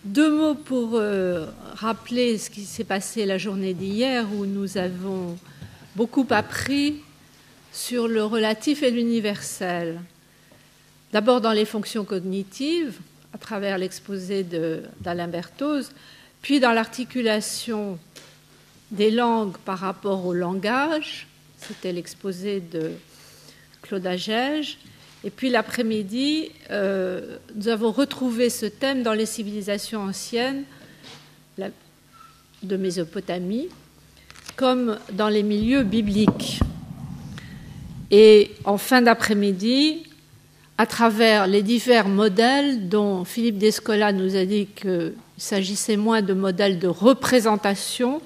Deux mots pour rappeler ce qui s'est passé la journée d'hier, où nous avons beaucoup appris sur le relatif et l'universel. D'abord dans les fonctions cognitives, à travers l'exposé d'Alain Berthoz, puis dans l'articulation des langues par rapport au langage, c'était l'exposé de Claude Agege. Et puis l'après-midi, nous avons retrouvé ce thème dans les civilisations anciennes de Mésopotamie, comme dans les milieux bibliques. Et en fin d'après-midi, à travers les divers modèles dont Philippe Descola nous a dit qu'il s'agissait moins de modèles de représentation,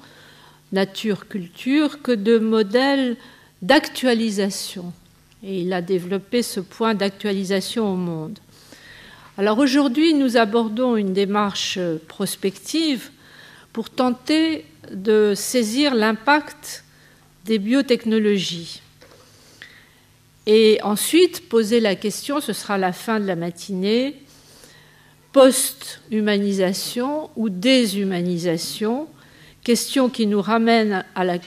nature-culture, que de modèles d'actualisation. Et il a développé ce point d'actualisation au monde. Alors aujourd'hui, nous abordons une démarche prospective pour tenter de saisir l'impact des biotechnologies. Et ensuite, poser la question, ce sera la fin de la matinée, post-humanisation ou déshumanisation, question qui nous ramène à la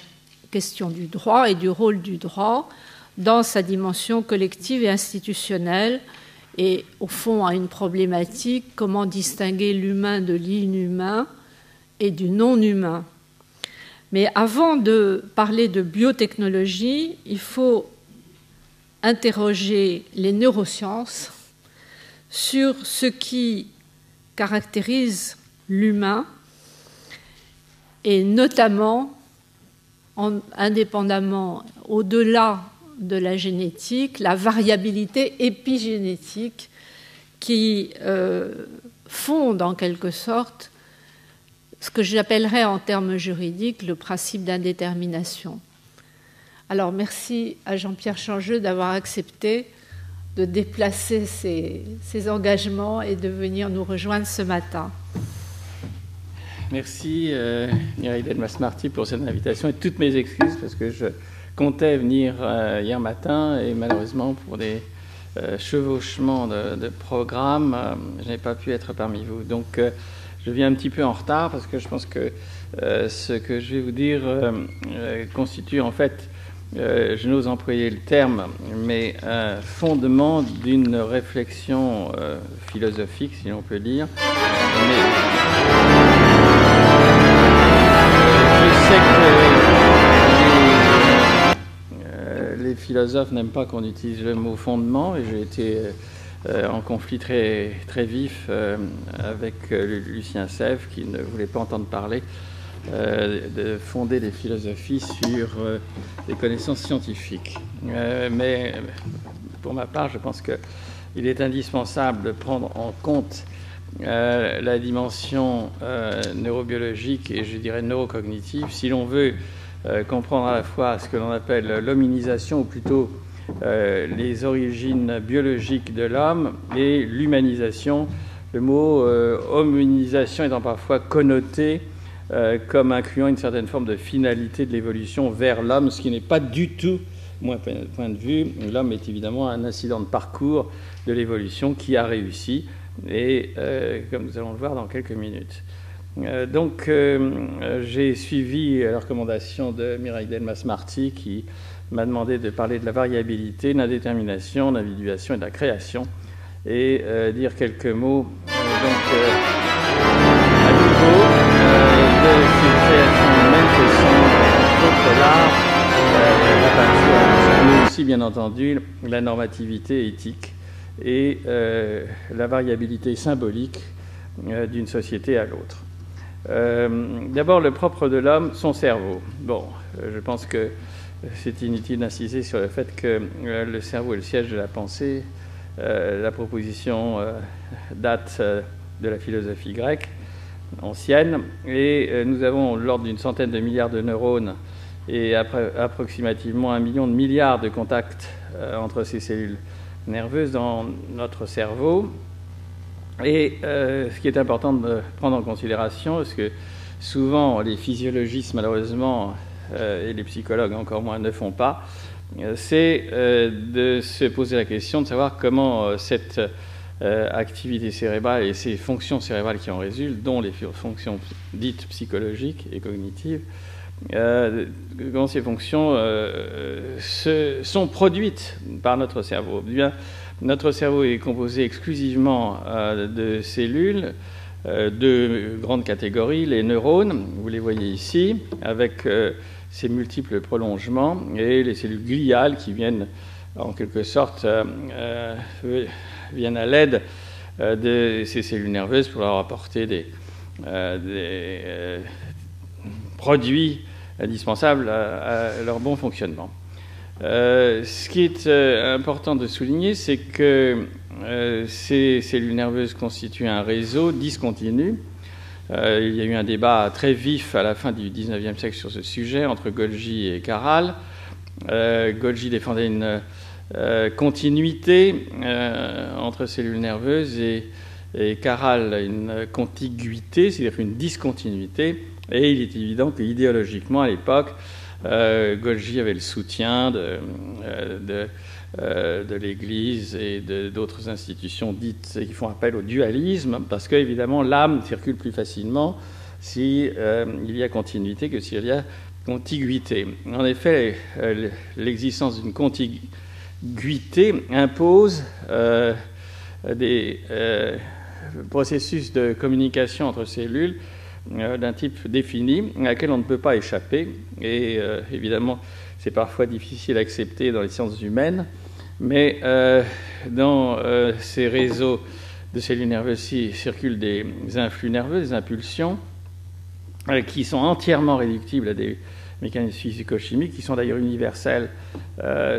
question du droit et du rôle du droit dans sa dimension collective et institutionnelle, et au fond à une problématique, comment distinguer l'humain de l'inhumain et du non-humain. Mais avant de parler de biotechnologie, il faut interroger les neurosciences sur ce qui caractérise l'humain, et notamment, indépendamment, au-delà de la génétique, la variabilité épigénétique qui fonde en quelque sorte ce que j'appellerais en termes juridiques le principe d'indétermination. Alors merci à Jean-Pierre Changeux d'avoir accepté de déplacer ses engagements et de venir nous rejoindre ce matin. Merci Mireille Delmas-Marty pour cette invitation et toutes mes excuses parce que je comptais venir hier matin et malheureusement pour des chevauchements de programme, je n'ai pas pu être parmi vous. Donc je viens un petit peu en retard parce que je pense que ce que je vais vous dire constitue en fait, je n'ose employer le terme, mais fondement d'une réflexion philosophique, si l'on peut dire. Mais je sais que les philosophes n'aiment pas qu'on utilise le mot fondement, et j'ai été en conflit très, très vif avec Lucien Sèvres, qui ne voulait pas entendre parler de fonder les philosophies sur des connaissances scientifiques. Mais pour ma part, je pense qu'il est indispensable de prendre en compte la dimension neurobiologique et je dirais neurocognitive si l'on veut comprendre à la fois ce que l'on appelle l'hominisation, ou plutôt les origines biologiques de l'homme, et l'humanisation, le mot hominisation étant parfois connoté comme incluant une certaine forme de finalité de l'évolution vers l'homme, ce qui n'est pas du tout mon point de vue. L'homme est évidemment un incident de parcours de l'évolution qui a réussi, et comme nous allons le voir dans quelques minutes. Donc j'ai suivi la recommandation de Mireille Delmas-Marty qui m'a demandé de parler de la variabilité, de l'indétermination, de l'individuation et de la création, et dire quelques mots à nouveau de ces créations humaines que sont entre autres l'art, la peinture, mais aussi bien entendu la normativité éthique et la variabilité symbolique d'une société à l'autre. D'abord, le propre de l'homme, son cerveau. Bon, je pense que c'est inutile d'insister sur le fait que le cerveau est le siège de la pensée. La proposition date de la philosophie grecque ancienne, et nous avons l'ordre d'une centaine de milliards de neurones et approximativement 1 million de milliards de contacts entre ces cellules nerveuses dans notre cerveau. Et ce qui est important de prendre en considération, parce que souvent les physiologistes malheureusement et les psychologues encore moins ne font pas, c'est de se poser la question de savoir comment cette activité cérébrale et ces fonctions cérébrales qui en résultent, dont les fonctions dites psychologiques et cognitives, quand ces fonctions sont produites par notre cerveau. Bien, notre cerveau est composé exclusivement de cellules de grandes catégories, les neurones, vous les voyez ici, avec ces multiples prolongements, et les cellules gliales qui viennent en quelque sorte viennent à l'aide de ces cellules nerveuses pour leur apporter des produits indispensables à leur bon fonctionnement. Ce qui est important de souligner, c'est que ces cellules nerveuses constituent un réseau discontinu. Il y a eu un débat très vif à la fin du XIXe siècle sur ce sujet entre Golgi et Caral. Golgi défendait une continuité entre cellules nerveuses et Caral une contiguïté, c'est-à-dire une discontinuité. Et il est évident que idéologiquement, à l'époque, Golgi avait le soutien de l'Église et d'autres institutions dites qui font appel au dualisme, parce qu'évidemment, l'âme circule plus facilement s'il y a continuité que s'il y a contiguïté. En effet, l'existence d'une contiguïté impose des processus de communication entre cellules d'un type défini, à laquelle on ne peut pas échapper. Et évidemment, c'est parfois difficile à accepter dans les sciences humaines, mais dans ces réseaux de cellules nerveuses circulent des influx nerveux, des impulsions, qui sont entièrement réductibles à des mécanismes physico-chimiques, qui sont d'ailleurs universels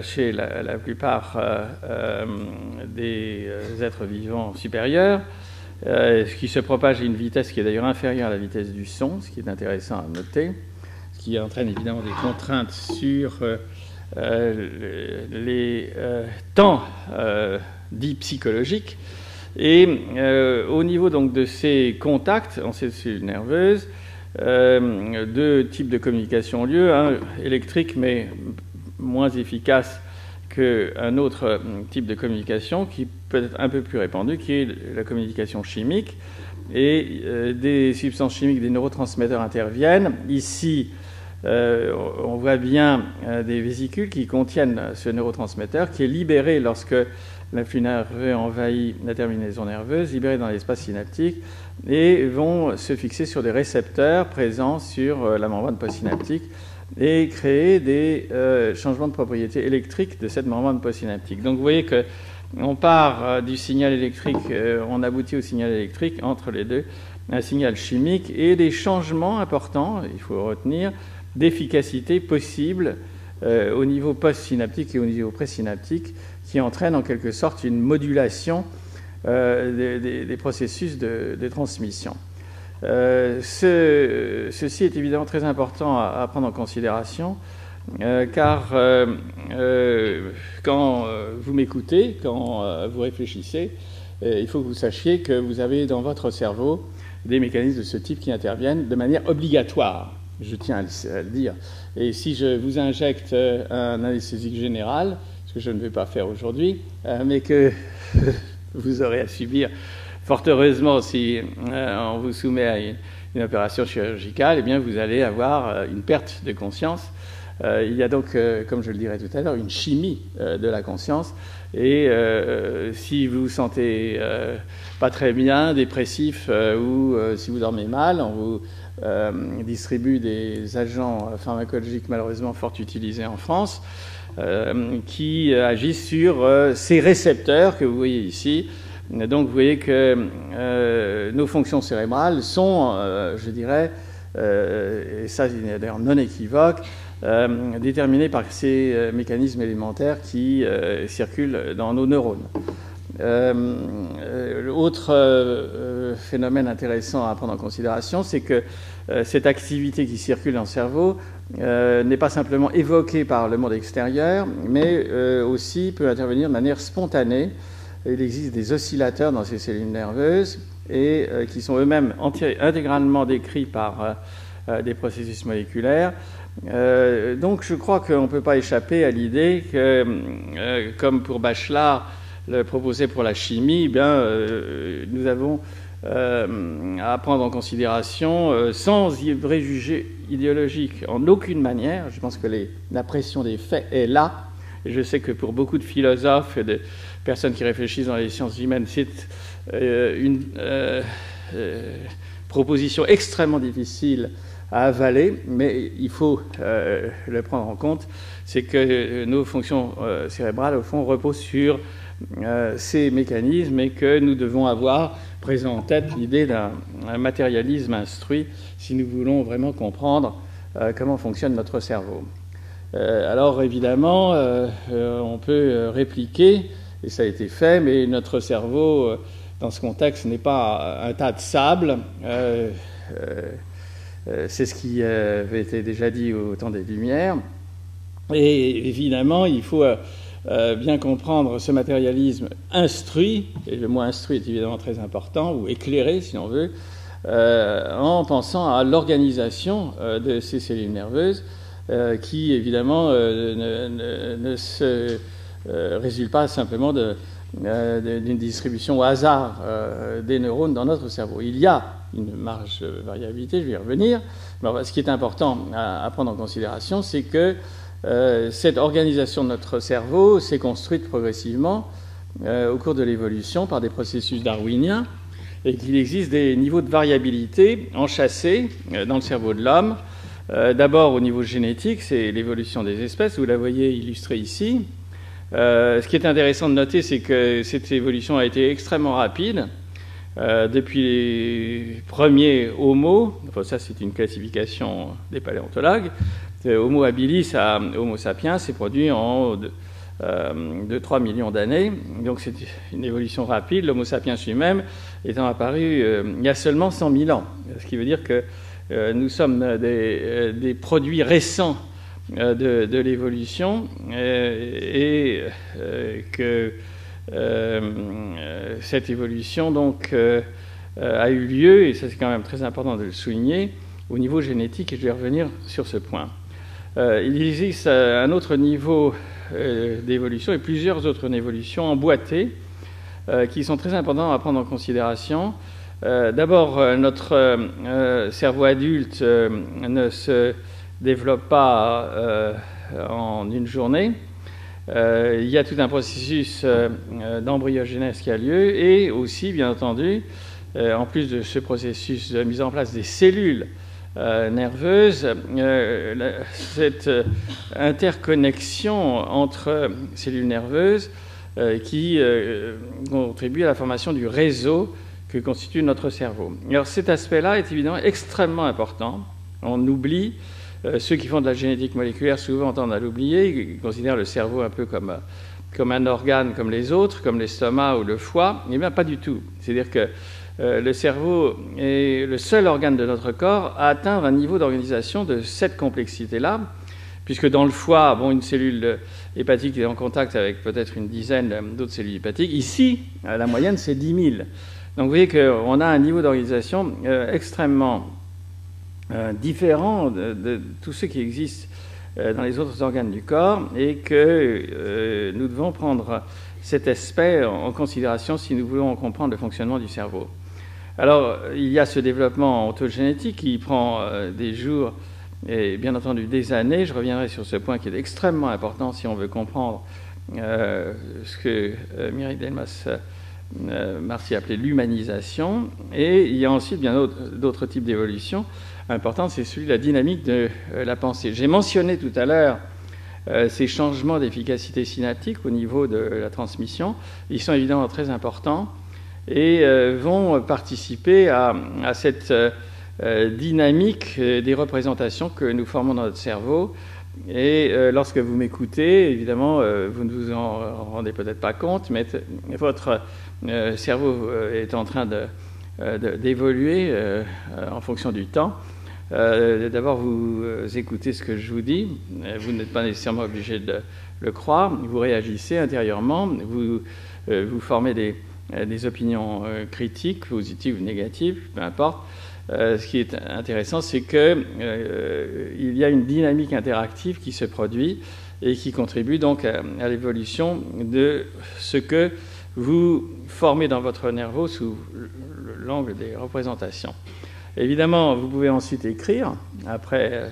chez la plupart des êtres vivants supérieurs, qui se propage à une vitesse qui est d'ailleurs inférieure à la vitesse du son, ce qui est intéressant à noter, ce qui entraîne évidemment des contraintes sur les temps dits psychologiques. Et au niveau donc de ces contacts en ces cellules nerveuses, deux types de communication ont lieu, un électrique mais moins efficace qu'un autre type de communication qui peut être un peu plus répandu, qui est la communication chimique. Et des substances chimiques, des neurotransmetteurs interviennent. Ici, on voit bien des vésicules qui contiennent ce neurotransmetteur qui est libéré lorsque l'influx nerveux envahit la terminaison nerveuse, libéré dans l'espace synaptique, et vont se fixer sur des récepteurs présents sur la membrane postsynaptique et créer des changements de propriété électrique de cette membrane postsynaptique. Donc vous voyez qu'on part du signal électrique, on aboutit au signal électrique, entre les deux, un signal chimique et des changements importants, il faut retenir, d'efficacité possible au niveau postsynaptique et au niveau présynaptique, qui entraînent en quelque sorte une modulation des processus de transmission. Ceci est évidemment très important à prendre en considération, car quand vous m'écoutez, quand vous réfléchissez, il faut que vous sachiez que vous avez dans votre cerveau des mécanismes de ce type qui interviennent de manière obligatoire, je tiens à le dire. Et si je vous injecte un anesthésique général, ce que je ne vais pas faire aujourd'hui, mais que vous aurez à subir fort heureusement si on vous soumet à une opération chirurgicale, eh bien vous allez avoir une perte de conscience. Il y a donc, comme je le dirai tout à l'heure, une chimie de la conscience. Et si vous vous sentez pas très bien, dépressif, ou si vous dormez mal, on vous distribue des agents pharmacologiques malheureusement fort utilisés en France, qui agissent sur ces récepteurs que vous voyez ici. Donc vous voyez que nos fonctions cérébrales sont, je dirais, et ça c'est d'ailleurs non équivoque, déterminées par ces mécanismes élémentaires qui circulent dans nos neurones. Autre phénomène intéressant à prendre en considération, c'est que cette activité qui circule dans le cerveau n'est pas simplement évoquée par le monde extérieur, mais aussi peut intervenir de manière spontanée. Il existe des oscillateurs dans ces cellules nerveuses et qui sont eux-mêmes intégralement décrits par des processus moléculaires. Donc je crois qu'on ne peut pas échapper à l'idée que, comme pour Bachelard, le proposait pour la chimie, nous avons à prendre en considération sans préjugés idéologiques en aucune manière. Je pense que la pression des faits est là. Et je sais que pour beaucoup de philosophes et de personnes qui réfléchissent dans les sciences humaines, c'est une proposition extrêmement difficile à avaler, mais il faut le prendre en compte. C'est que nos fonctions cérébrales, au fond, reposent sur ces mécanismes et que nous devons avoir présent en tête l'idée d'un matérialisme instruit si nous voulons vraiment comprendre comment fonctionne notre cerveau. Alors évidemment, on peut répliquer, et ça a été fait, mais notre cerveau, dans ce contexte, n'est pas un tas de sable. C'est ce qui avait été déjà dit au temps des Lumières. Et évidemment, il faut bien comprendre ce matérialisme instruit, et le mot instruit est évidemment très important, ou éclairé si on veut, en pensant à l'organisation de ces cellules nerveuses, qui évidemment ne se résulte pas simplement d'une distribution au hasard des neurones dans notre cerveau. Il y a une marge de variabilité, je vais y revenir, mais ce qui est important à prendre en considération, c'est que cette organisation de notre cerveau s'est construite progressivement au cours de l'évolution par des processus darwiniens et qu'il existe des niveaux de variabilité enchâssés dans le cerveau de l'homme. D'abord au niveau génétique, c'est l'évolution des espèces, vous la voyez illustrée ici. Ce qui est intéressant de noter, c'est que cette évolution a été extrêmement rapide. Depuis les premiers Homo, enfin ça c'est une classification des paléontologues, Homo habilis à Homo sapiens s'est produit en de 3 millions d'années. Donc c'est une évolution rapide, l'Homo sapiens lui-même étant apparu il y a seulement 100 000 ans. Ce qui veut dire que nous sommes des produits récents de l'évolution et que cette évolution donc a eu lieu, et ça c'est quand même très important de le souligner, au niveau génétique, et je vais revenir sur ce point. Il existe un autre niveau d'évolution et plusieurs autres évolutions emboîtées qui sont très importantes à prendre en considération. D'abord, notre cerveau adulte ne se développe pas en une journée. Il y a tout un processus d'embryogénèse qui a lieu, et aussi, bien entendu, en plus de ce processus de mise en place des cellules nerveuses, cette interconnexion entre cellules nerveuses qui contribue à la formation du réseau que constitue notre cerveau. Alors cet aspect-là est évidemment extrêmement important. On oublie, ceux qui font de la génétique moléculaire souvent tendent à l'oublier, ils considèrent le cerveau un peu comme un organe comme les autres, comme l'estomac ou le foie. Eh bien pas du tout. C'est-à-dire que le cerveau est le seul organe de notre corps à atteindre un niveau d'organisation de cette complexité-là, puisque dans le foie, une cellule hépatique est en contact avec peut-être une dizaine d'autres cellules hépatiques. Ici, la moyenne, c'est 10 000. Donc vous voyez qu'on a un niveau d'organisation extrêmement différent de tout ce qui existe dans les autres organes du corps, et que nous devons prendre cet aspect en considération si nous voulons comprendre le fonctionnement du cerveau. Alors, il y a ce développement ontogénétique qui prend des jours et bien entendu des années. Je reviendrai sur ce point qui est extrêmement important si on veut comprendre ce que Mireille Delmas-Marty appelait l'humanisation. Et il y a ensuite bien d'autres types d'évolution importantes, c'est celui de la dynamique de la pensée. J'ai mentionné tout à l'heure ces changements d'efficacité synaptique au niveau de la transmission. Ils sont évidemment très importants et vont participer à cette dynamique des représentations que nous formons dans notre cerveau. Et lorsque vous m'écoutez, évidemment, vous ne vous en rendez peut-être pas compte, mais votre cerveau est en train d'évoluer en fonction du temps. D'abord, vous écoutez ce que je vous dis, vous n'êtes pas nécessairement obligé de le croire, vous réagissez intérieurement, vous formez des opinions critiques, positives ou négatives, peu importe. Ce qui est intéressant, c'est qu'il y a une dynamique interactive qui se produit et qui contribue donc à l'évolution de ce que vous formez dans votre cerveau sous l'angle des représentations. Évidemment, vous pouvez ensuite écrire, après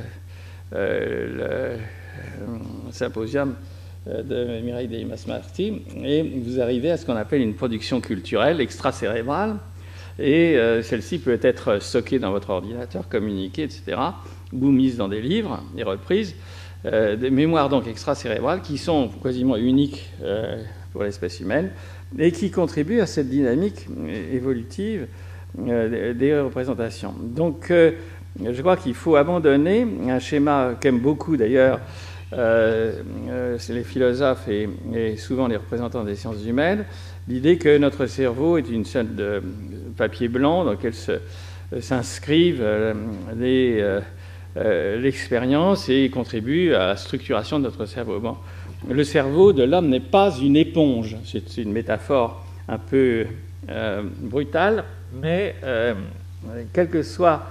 le symposium de Mireille Delmas-Marty, et vous arrivez à ce qu'on appelle une production culturelle extracérébrale, et celle-ci peut être stockée dans votre ordinateur, communiquée, etc., ou mise dans des livres et reprises, des mémoires donc extracérébrales qui sont quasiment uniques pour l'espèce humaine et qui contribuent à cette dynamique évolutive des représentations. Donc, je crois qu'il faut abandonner un schéma qu'aiment beaucoup d'ailleurs les philosophes et souvent les représentants des sciences humaines, l'idée que notre cerveau est une sorte de papier blanc dans lequel s'inscrivent l'expérience et contribue à la structuration de notre cerveau. Bon, le cerveau de l'homme n'est pas une éponge, c'est une métaphore un peu brutale, mais quel que soit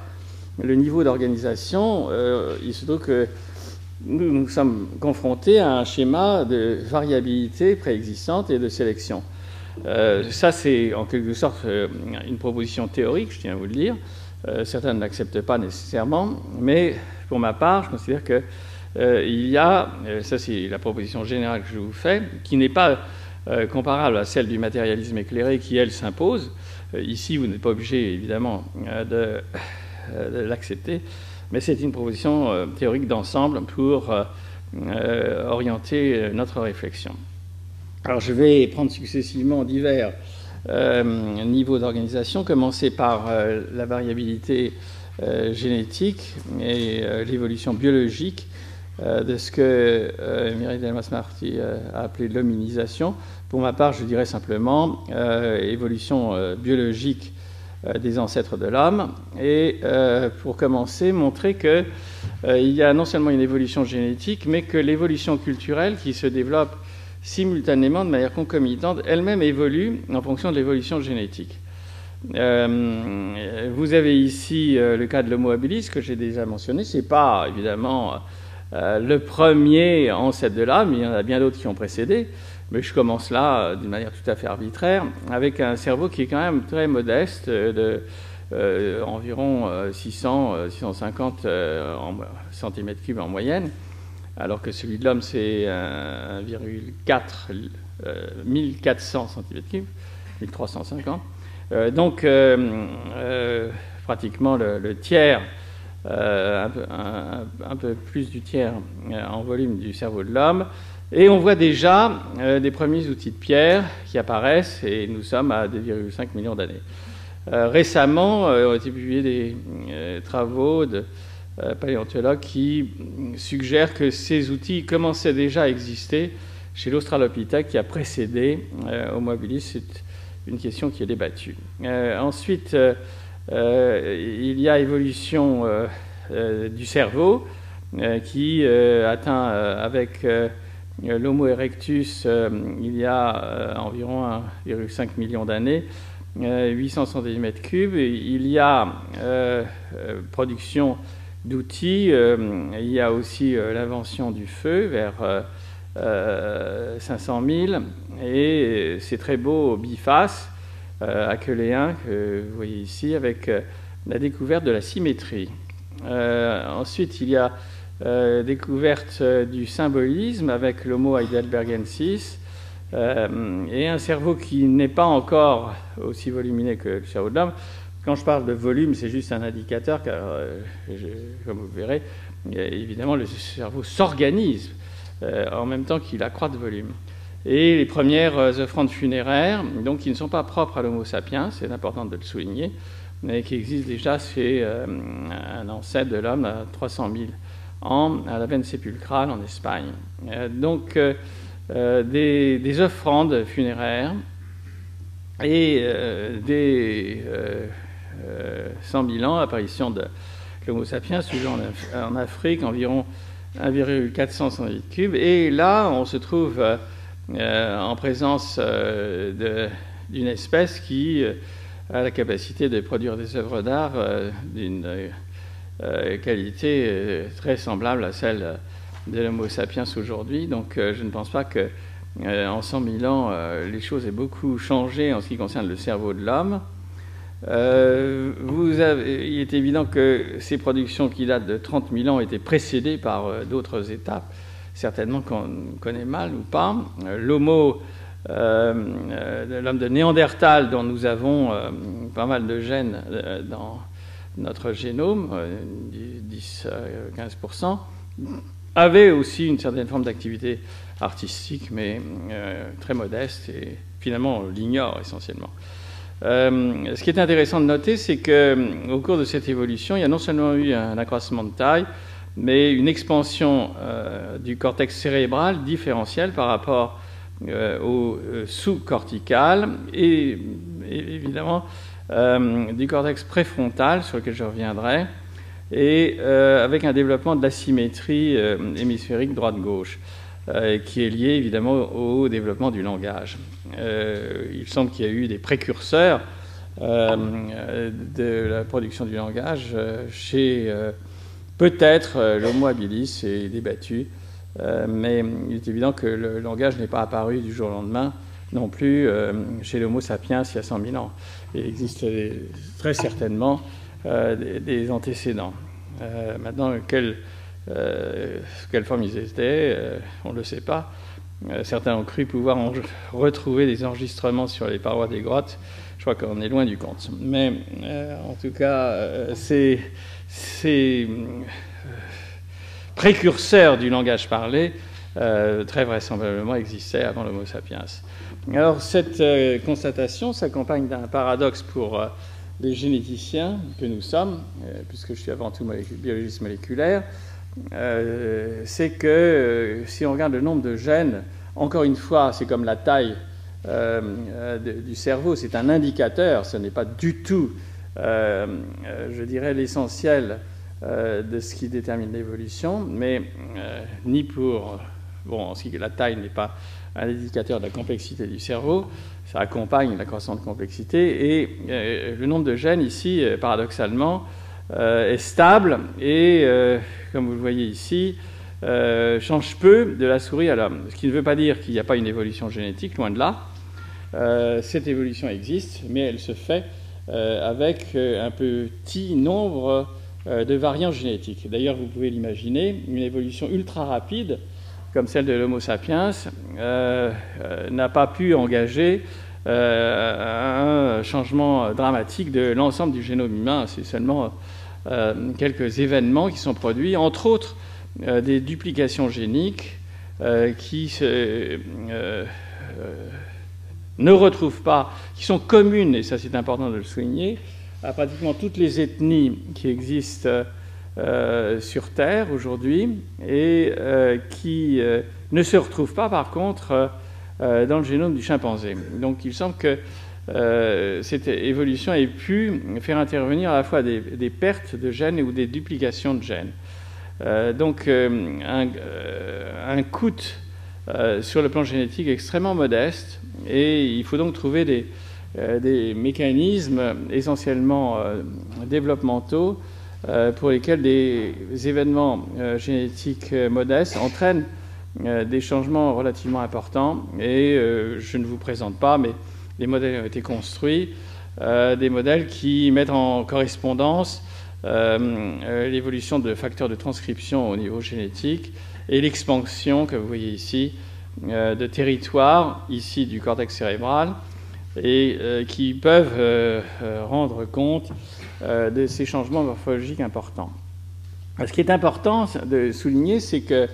le niveau d'organisation, il se trouve que nous sommes confrontés à un schéma de variabilité préexistante et de sélection. Ça, c'est en quelque sorte une proposition théorique, je tiens à vous le dire. Certains ne l'acceptent pas nécessairement, mais pour ma part, je considère que il y a, ça c'est la proposition générale que je vous fais, qui n'est pas comparable à celle du matérialisme éclairé qui, elle, s'impose. Ici, vous n'êtes pas obligé, évidemment, de l'accepter, mais c'est une proposition théorique d'ensemble pour orienter notre réflexion. Alors, je vais prendre successivement divers niveaux d'organisation, commencer par la variabilité génétique et l'évolution biologique de ce que Mireille Delmas-Marty a appelé l'hominisation. Pour ma part, je dirais simplement évolution biologique des ancêtres de l'homme, et pour commencer, montrer qu'il y a non seulement une évolution génétique, mais que l'évolution culturelle qui se développe simultanément, de manière concomitante, elle-même évolue en fonction de l'évolution génétique. Vous avez ici le cas de l'Homo habilis que j'ai déjà mentionné. Ce n'est pas, évidemment, le premier ancêtre de l'homme, il y en a bien d'autres qui ont précédé, mais je commence là d'une manière tout à fait arbitraire, avec un cerveau qui est quand même très modeste, de environ 600-650 cm3 en moyenne, alors que celui de l'homme, c'est 1400 cm3, 1350. Donc, pratiquement le tiers, un peu plus du tiers en volume du cerveau de l'homme. Et on voit déjà des premiers outils de pierre qui apparaissent, et nous sommes à 2,5 millions d'années. Récemment, ont été publiés des travaux de paléontologues qui suggèrent que ces outils commençaient déjà à exister chez l'Australopithèque qui a précédé Homo habilis. C'est une question qui est débattue. Ensuite, il y a évolution du cerveau qui atteint avec l'Homo erectus il y a environ 1,5 million d'années, 800 cm3. Il y a production d'outils, il y a aussi l'invention du feu vers 500 000, et c'est très beau biface achéléen que vous voyez ici avec la découverte de la symétrie. Ensuite, il y a découverte du symbolisme avec l'Homo heidelbergensis, et un cerveau qui n'est pas encore aussi volumineux que le cerveau de l'homme. Quand je parle de volume, c'est juste un indicateur, car, comme vous verrez, évidemment, le cerveau s'organise en même temps qu'il accroît de volume. Et les premières offrandes funéraires, donc, qui ne sont pas propres à l'Homo sapiens, c'est important de le souligner, mais qui existent déjà chez un ancêtre de l'homme à 300 000 ans, à la veine sépulcrale en Espagne. Donc, des offrandes funéraires et des 100 000 ans, apparition de l'Homo sapiens, toujours en Afrique, environ 1,400 cm3. Et là, on se trouve en présence d'une espèce qui a la capacité de produire des œuvres d'art d'une qualité très semblable à celle de l'Homo sapiens aujourd'hui. Donc, je ne pense pas que en 100 000 ans, les choses aient beaucoup changé en ce qui concerne le cerveau de l'homme. Il est évident que ces productions qui datent de 30 000 ans étaient précédées par d'autres étapes, certainement qu'on connaît mal ou pas. L'homme de Néandertal, dont nous avons pas mal de gènes dans notre génome, 10-15%, avait aussi une certaine forme d'activité artistique, mais très modeste, et finalement on l'ignore essentiellement. Ce qui est intéressant de noter, c'est qu'au cours de cette évolution, il y a non seulement eu un accroissement de taille, mais une expansion du cortex cérébral différentiel par rapport au sous-cortical et évidemment du cortex préfrontal, sur lequel je reviendrai, et avec un développement de la symétrie hémisphérique droite-gauche, qui est lié évidemment au développement du langage. Il semble qu'il y a eu des précurseurs de la production du langage chez peut-être l'Homo habilis, est débattu, mais il est évident que le langage n'est pas apparu du jour au lendemain non plus chez l'Homo sapiens il y a 100 000 ans. Il existe très certainement des antécédents. Maintenant, quelle forme ils étaient, on ne le sait pas. Certains ont cru pouvoir retrouver des enregistrements sur les parois des grottes. Je crois qu'on est loin du compte. Mais en tout cas, ces précurseurs du langage parlé très vraisemblablement existaient avant l'Homo sapiens. Alors cette constatation s'accompagne d'un paradoxe pour les généticiens que nous sommes, puisque je suis avant tout biologiste moléculaire. C'est que si on regarde le nombre de gènes, encore une fois, c'est comme la taille du cerveau, c'est un indicateur, ce n'est pas du tout, je dirais, l'essentiel de ce qui détermine l'évolution, mais ni pour... Bon, la taille n'est pas un indicateur de la complexité du cerveau, ça accompagne la croissance de complexité, et le nombre de gènes ici, paradoxalement, est stable et, comme vous le voyez ici, change peu de la souris à l'homme. Ce qui ne veut pas dire qu'il n'y a pas une évolution génétique, loin de là. Cette évolution existe, mais elle se fait avec un petit nombre de variants génétiques. D'ailleurs, vous pouvez l'imaginer, une évolution ultra rapide, comme celle de l'Homo sapiens, n'a pas pu engager un changement dramatique de l'ensemble du génome humain. C'est seulement quelques événements qui sont produits, entre autres des duplications géniques qui ne retrouvent pas, qui sont communes, et ça c'est important de le souligner, à pratiquement toutes les ethnies qui existent sur Terre aujourd'hui, et qui ne se retrouvent pas par contre dans le génome du chimpanzé. Donc il semble que cette évolution ait pu faire intervenir à la fois des pertes de gènes ou des duplications de gènes. Donc un coût sur le plan génétique extrêmement modeste, et il faut donc trouver des mécanismes essentiellement développementaux pour lesquels des événements génétiques modestes entraînent des changements relativement importants. Et je ne vous présente pas, mais les modèles ont été construits, des modèles qui mettent en correspondance l'évolution de facteurs de transcription au niveau génétique et l'expansion, que vous voyez ici, de territoires, ici du cortex cérébral, et qui peuvent rendre compte de ces changements morphologiques importants. Ce qui est important de souligner, c'est que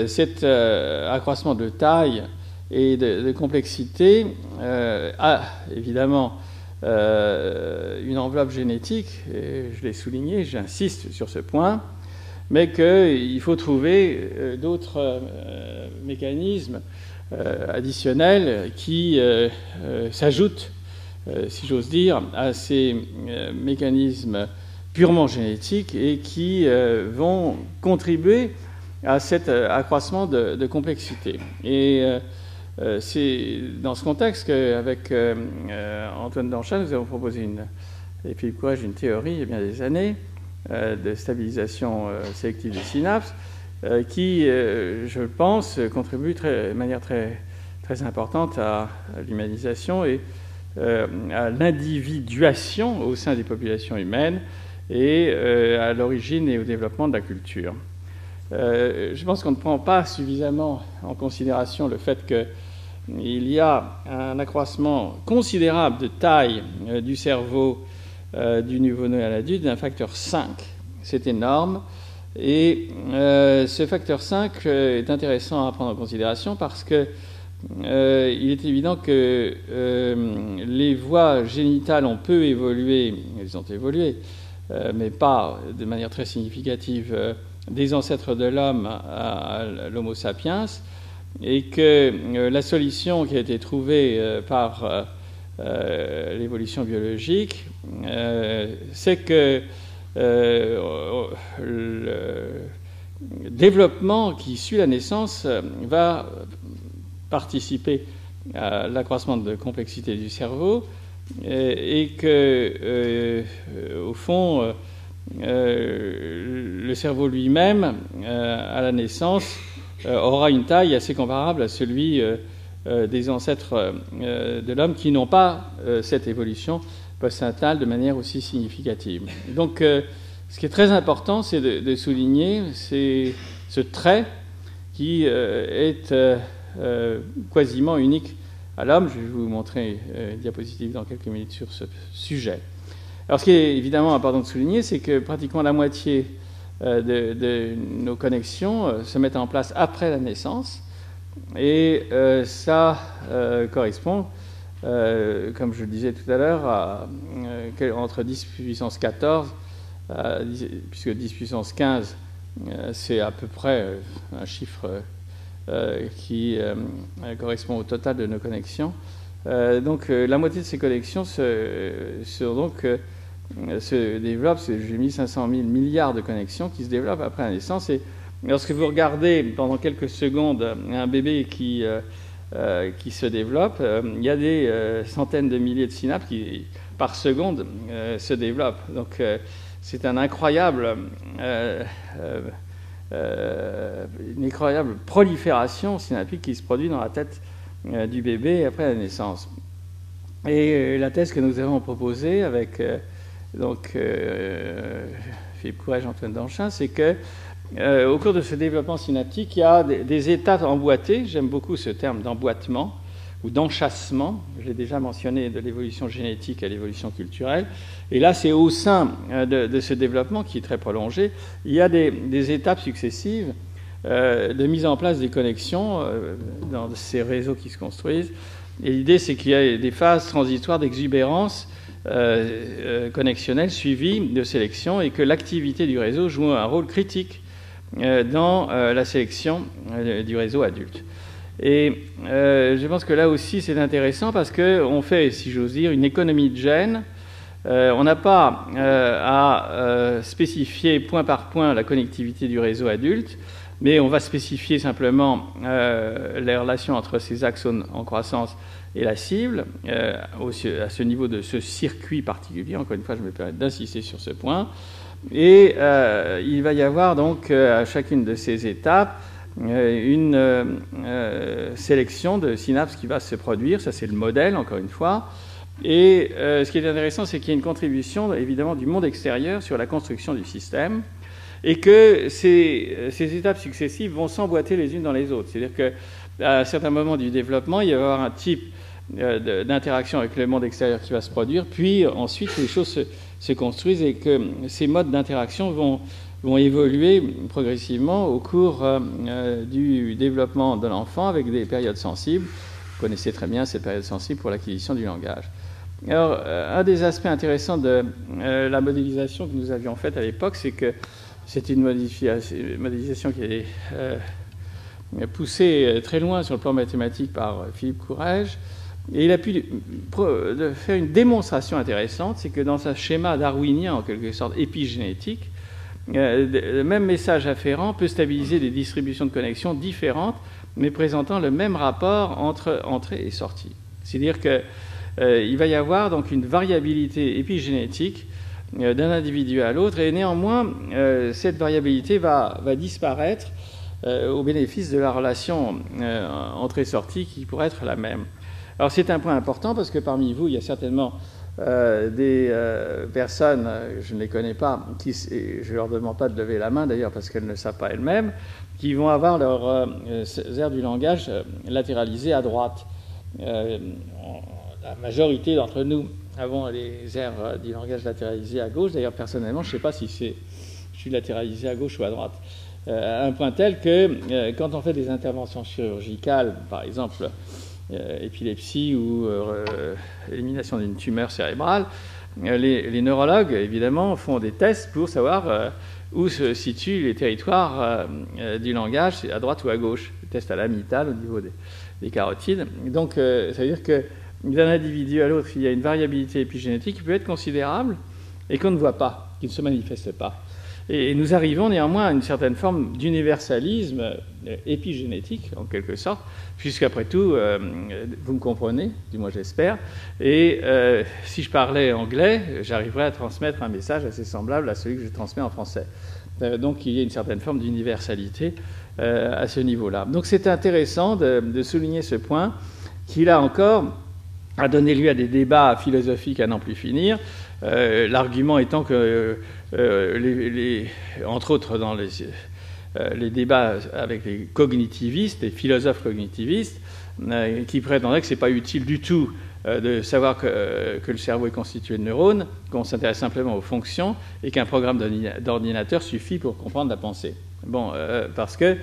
cet accroissement de taille et de complexité a évidemment une enveloppe génétique, et je l'ai souligné, j'insiste sur ce point, mais qu'il faut trouver d'autres mécanismes additionnels qui s'ajoutent, si j'ose dire, à ces mécanismes purement génétiques et qui vont contribuer à cet accroissement de complexité. Et c'est dans ce contexte qu'avec Antoine Danchat, nous avons proposé et Philippe Courrèges une théorie il y a bien des années de stabilisation sélective des synapses qui, je pense, contribue de manière très très importante à l'humanisation et à l'individuation au sein des populations humaines et à l'origine et au développement de la culture. Je pense qu'on ne prend pas suffisamment en considération le fait qu'il y a un accroissement considérable de taille du cerveau du nouveau-né à l'adulte d'un facteur 5. C'est énorme. Et ce facteur 5 est intéressant à prendre en considération parce que il est évident que les voies génitales ont peu évolué, elles ont évolué, mais pas de manière très significative, des ancêtres de l'homme à l'Homo sapiens, et que la solution qui a été trouvée par l'évolution biologique, c'est que le développement qui suit la naissance va participer à l'accroissement de complexité du cerveau et que, au fond, le cerveau lui-même, à la naissance, aura une taille assez comparable à celui des ancêtres de l'homme qui n'ont pas cette évolution postnatale de manière aussi significative. Donc, ce qui est très important, c'est de souligner ce trait qui est quasiment unique à l'homme. Je vais vous montrer une diapositive dans quelques minutes sur ce sujet. Alors, ce qui est évidemment important de souligner, c'est que pratiquement la moitié de nos connexions se mettent en place après la naissance, et ça correspond, comme je le disais tout à l'heure, entre 10 puissance 14, puisque 10 puissance 15, c'est à peu près un chiffre qui correspond au total de nos connexions. Donc la moitié de ces connexions se développent, j'ai mis 500 000 milliards de connexions qui se développent après la naissance. Et lorsque vous regardez pendant quelques secondes un bébé qui se développe, il y a des centaines de milliers de synapses qui, par seconde, se développent. Donc c'est une incroyable prolifération synaptique qui se produit dans la tête du bébé après la naissance. Et la thèse que nous avons proposée avec Philippe Courrèges, Antoine Danchin, c'est que au cours de ce développement synaptique, il y a des états emboîtés. J'aime beaucoup ce terme d'emboîtement ou d'enchâssement. Je l'ai déjà mentionné, de l'évolution génétique à l'évolution culturelle. Et là, c'est au sein de ce développement qui est très prolongé. Il y a des étapes successives de mise en place des connexions dans ces réseaux qui se construisent. Et l'idée, c'est qu'il y a des phases transitoires d'exubérance connexionnelle suivies de sélection et que l'activité du réseau joue un rôle critique dans la sélection du réseau adulte. Et je pense que là aussi, c'est intéressant parce qu'on fait, si j'ose dire, une économie de gènes. On n'a pas à spécifier point par point la connectivité du réseau adulte, mais on va spécifier simplement les relations entre ces axones en croissance et la cible, à ce niveau de ce circuit particulier. Encore une fois, je me permets d'insister sur ce point. Et il va y avoir donc à chacune de ces étapes une sélection de synapses qui va se produire. Ça, c'est le modèle, encore une fois. Et ce qui est intéressant, c'est qu'il y a une contribution, évidemment, du monde extérieur sur la construction du système et que ces étapes successives vont s'emboîter les unes dans les autres. C'est-à-dire qu'à un certain moment du développement, il va y avoir un type d'interaction avec le monde extérieur qui va se produire, puis ensuite les choses se construisent et que ces modes d'interaction vont évoluer progressivement au cours du développement de l'enfant avec des périodes sensibles. Vous connaissez très bien ces périodes sensibles pour l'acquisition du langage. Alors, un des aspects intéressants de la modélisation que nous avions faite à l'époque, c'est que c'était une modélisation qui est poussée très loin sur le plan mathématique par Philippe Courrèges. Et il a pu faire une démonstration intéressante, c'est que dans un schéma darwinien, en quelque sorte épigénétique, le même message afférent peut stabiliser des distributions de connexions différentes, mais présentant le même rapport entre entrée et sortie. C'est-à-dire qu'il va y avoir donc une variabilité épigénétique d'un individu à l'autre, et néanmoins, cette variabilité va disparaître au bénéfice de la relation entrée-sortie qui pourrait être la même. Alors c'est un point important parce que parmi vous, il y a certainement des personnes, je ne les connais pas, je ne leur demande pas de lever la main d'ailleurs parce qu'elles ne le savent pas elles-mêmes, qui vont avoir leurs aires du langage latéralisées à droite. La majorité d'entre nous avons les aires du langage latéralisées à gauche. D'ailleurs, personnellement, je ne sais pas si je suis latéralisé à gauche ou à droite. À un point tel que quand on fait des interventions chirurgicales, par exemple épilepsie ou élimination d'une tumeur cérébrale, les neurologues, évidemment, font des tests pour savoir où se situent les territoires du langage, à droite ou à gauche. Des tests à l'amital au niveau des carotides. Donc, ça veut dire que d'un individu à l'autre, il y a une variabilité épigénétique qui peut être considérable et qu'on ne voit pas, qui ne se manifeste pas. Et nous arrivons néanmoins à une certaine forme d'universalisme épigénétique, en quelque sorte, puisqu'après tout, vous me comprenez, du moins j'espère, et si je parlais anglais, j'arriverais à transmettre un message assez semblable à celui que je transmets en français. Donc il y a une certaine forme d'universalité à ce niveau-là. Donc c'est intéressant de souligner ce point qui, là encore, a donné lieu à des débats philosophiques à n'en plus finir, l'argument étant que, entre autres dans les débats avec les cognitivistes, les philosophes cognitivistes, qui prétendaient que ce n'est pas utile du tout de savoir que le cerveau est constitué de neurones, qu'on s'intéresse simplement aux fonctions et qu'un programme d'ordinateur suffit pour comprendre la pensée. Bon, parce que,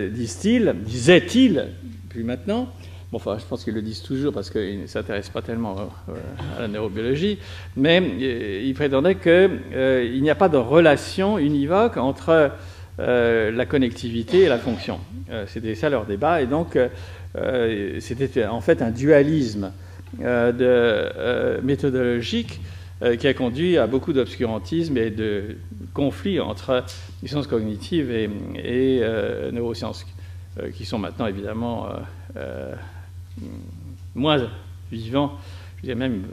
disait-il, puis maintenant, bon, enfin, je pense qu'ils le disent toujours parce qu'ils ne s'intéressent pas tellement à la neurobiologie, mais ils prétendaient qu'il n'y a pas de relation univoque entre la connectivité et la fonction. C'était ça leur débat, et donc c'était en fait un dualisme méthodologique qui a conduit à beaucoup d'obscurantisme et de conflits entre les sciences cognitives et neurosciences, qui sont maintenant évidemment moins vivants, je dirais même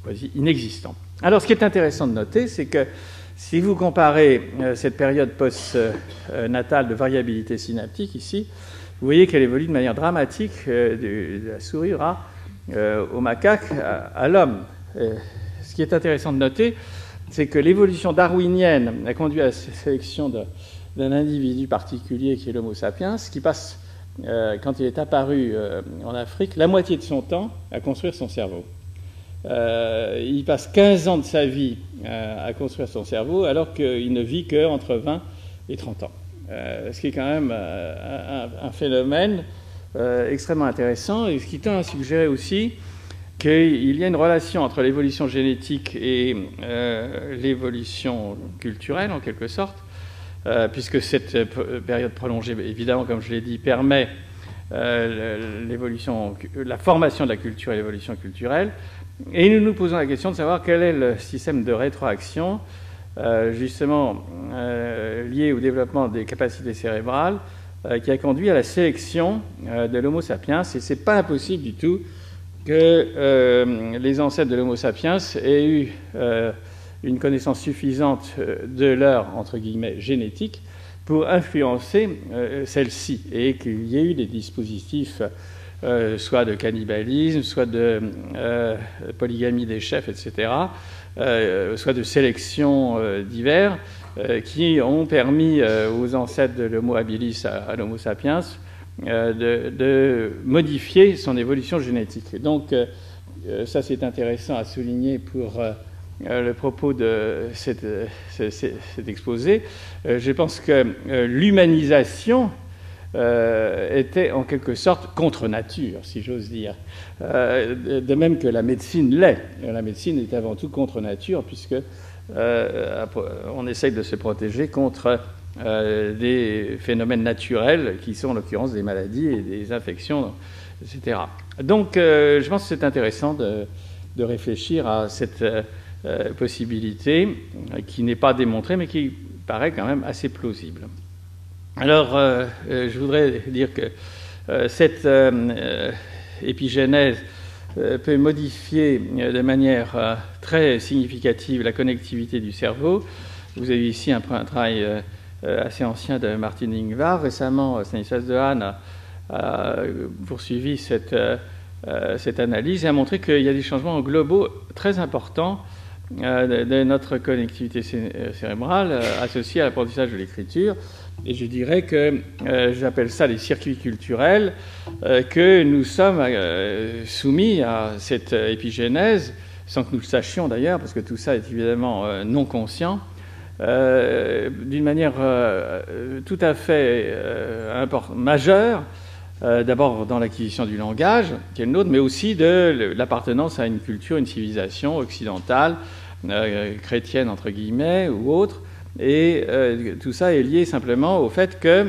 quasi inexistants. Alors ce qui est intéressant de noter, c'est que si vous comparez cette période post-natale de variabilité synaptique ici, vous voyez qu'elle évolue de manière dramatique de la souris rat au macaque à l'homme. Ce qui est intéressant de noter, c'est que l'évolution darwinienne a conduit à la sélection d'un individu particulier qui est l'Homo sapiens, qui passe, quand il est apparu en Afrique, la moitié de son temps à construire son cerveau. Il passe 15 ans de sa vie à construire son cerveau, alors qu'il ne vit qu'entre 20 et 30 ans. Ce qui est quand même un phénomène extrêmement intéressant, et ce qui tend à suggérer aussi qu'il y a une relation entre l'évolution génétique et l'évolution culturelle, en quelque sorte, puisque cette période prolongée, évidemment, comme je l'ai dit, permet la formation de la culture et l'évolution culturelle. Et nous nous posons la question de savoir quel est le système de rétroaction, justement lié au développement des capacités cérébrales, qui a conduit à la sélection de l'Homo sapiens. Et ce n'est pas impossible du tout que les ancêtres de l'Homo sapiens aient eu une connaissance suffisante de leur, entre guillemets, génétique pour influencer celle-ci, et qu'il y ait eu des dispositifs soit de cannibalisme, soit de polygamie des chefs, etc., soit de sélection divers, qui ont permis aux ancêtres de l'Homo habilis à l'Homo sapiens de modifier son évolution génétique. Donc, ça, c'est intéressant à souligner pour le propos de cet exposé. Je pense que l'humanisation était en quelque sorte contre nature, si j'ose dire. De même que la médecine l'est. La médecine est avant tout contre nature, puisque on essaye de se protéger contre des phénomènes naturels qui sont en l'occurrence des maladies et des infections, etc. Donc je pense que c'est intéressant de réfléchir à cette possibilité qui n'est pas démontrée mais qui paraît quand même assez plausible. Alors je voudrais dire que cette épigénèse peut modifier de manière très significative la connectivité du cerveau. Vous avez ici un travail assez ancien de Martin Ingvar. Récemment, Stanislas Dehaene a poursuivi cette analyse et a montré qu'il y a des changements globaux très importants de notre connectivité cérébrale associée à l'apprentissage de l'écriture. Et je dirais que j'appelle ça les circuits culturels, que nous sommes soumis à cette épigénèse, sans que nous le sachions d'ailleurs, parce que tout ça est évidemment non conscient, d'une manière tout à fait majeure, d'abord dans l'acquisition du langage, qui est le nôtre, mais aussi de l'appartenance à une culture, une civilisation occidentale, chrétienne entre guillemets, ou autre. Et tout ça est lié simplement au fait que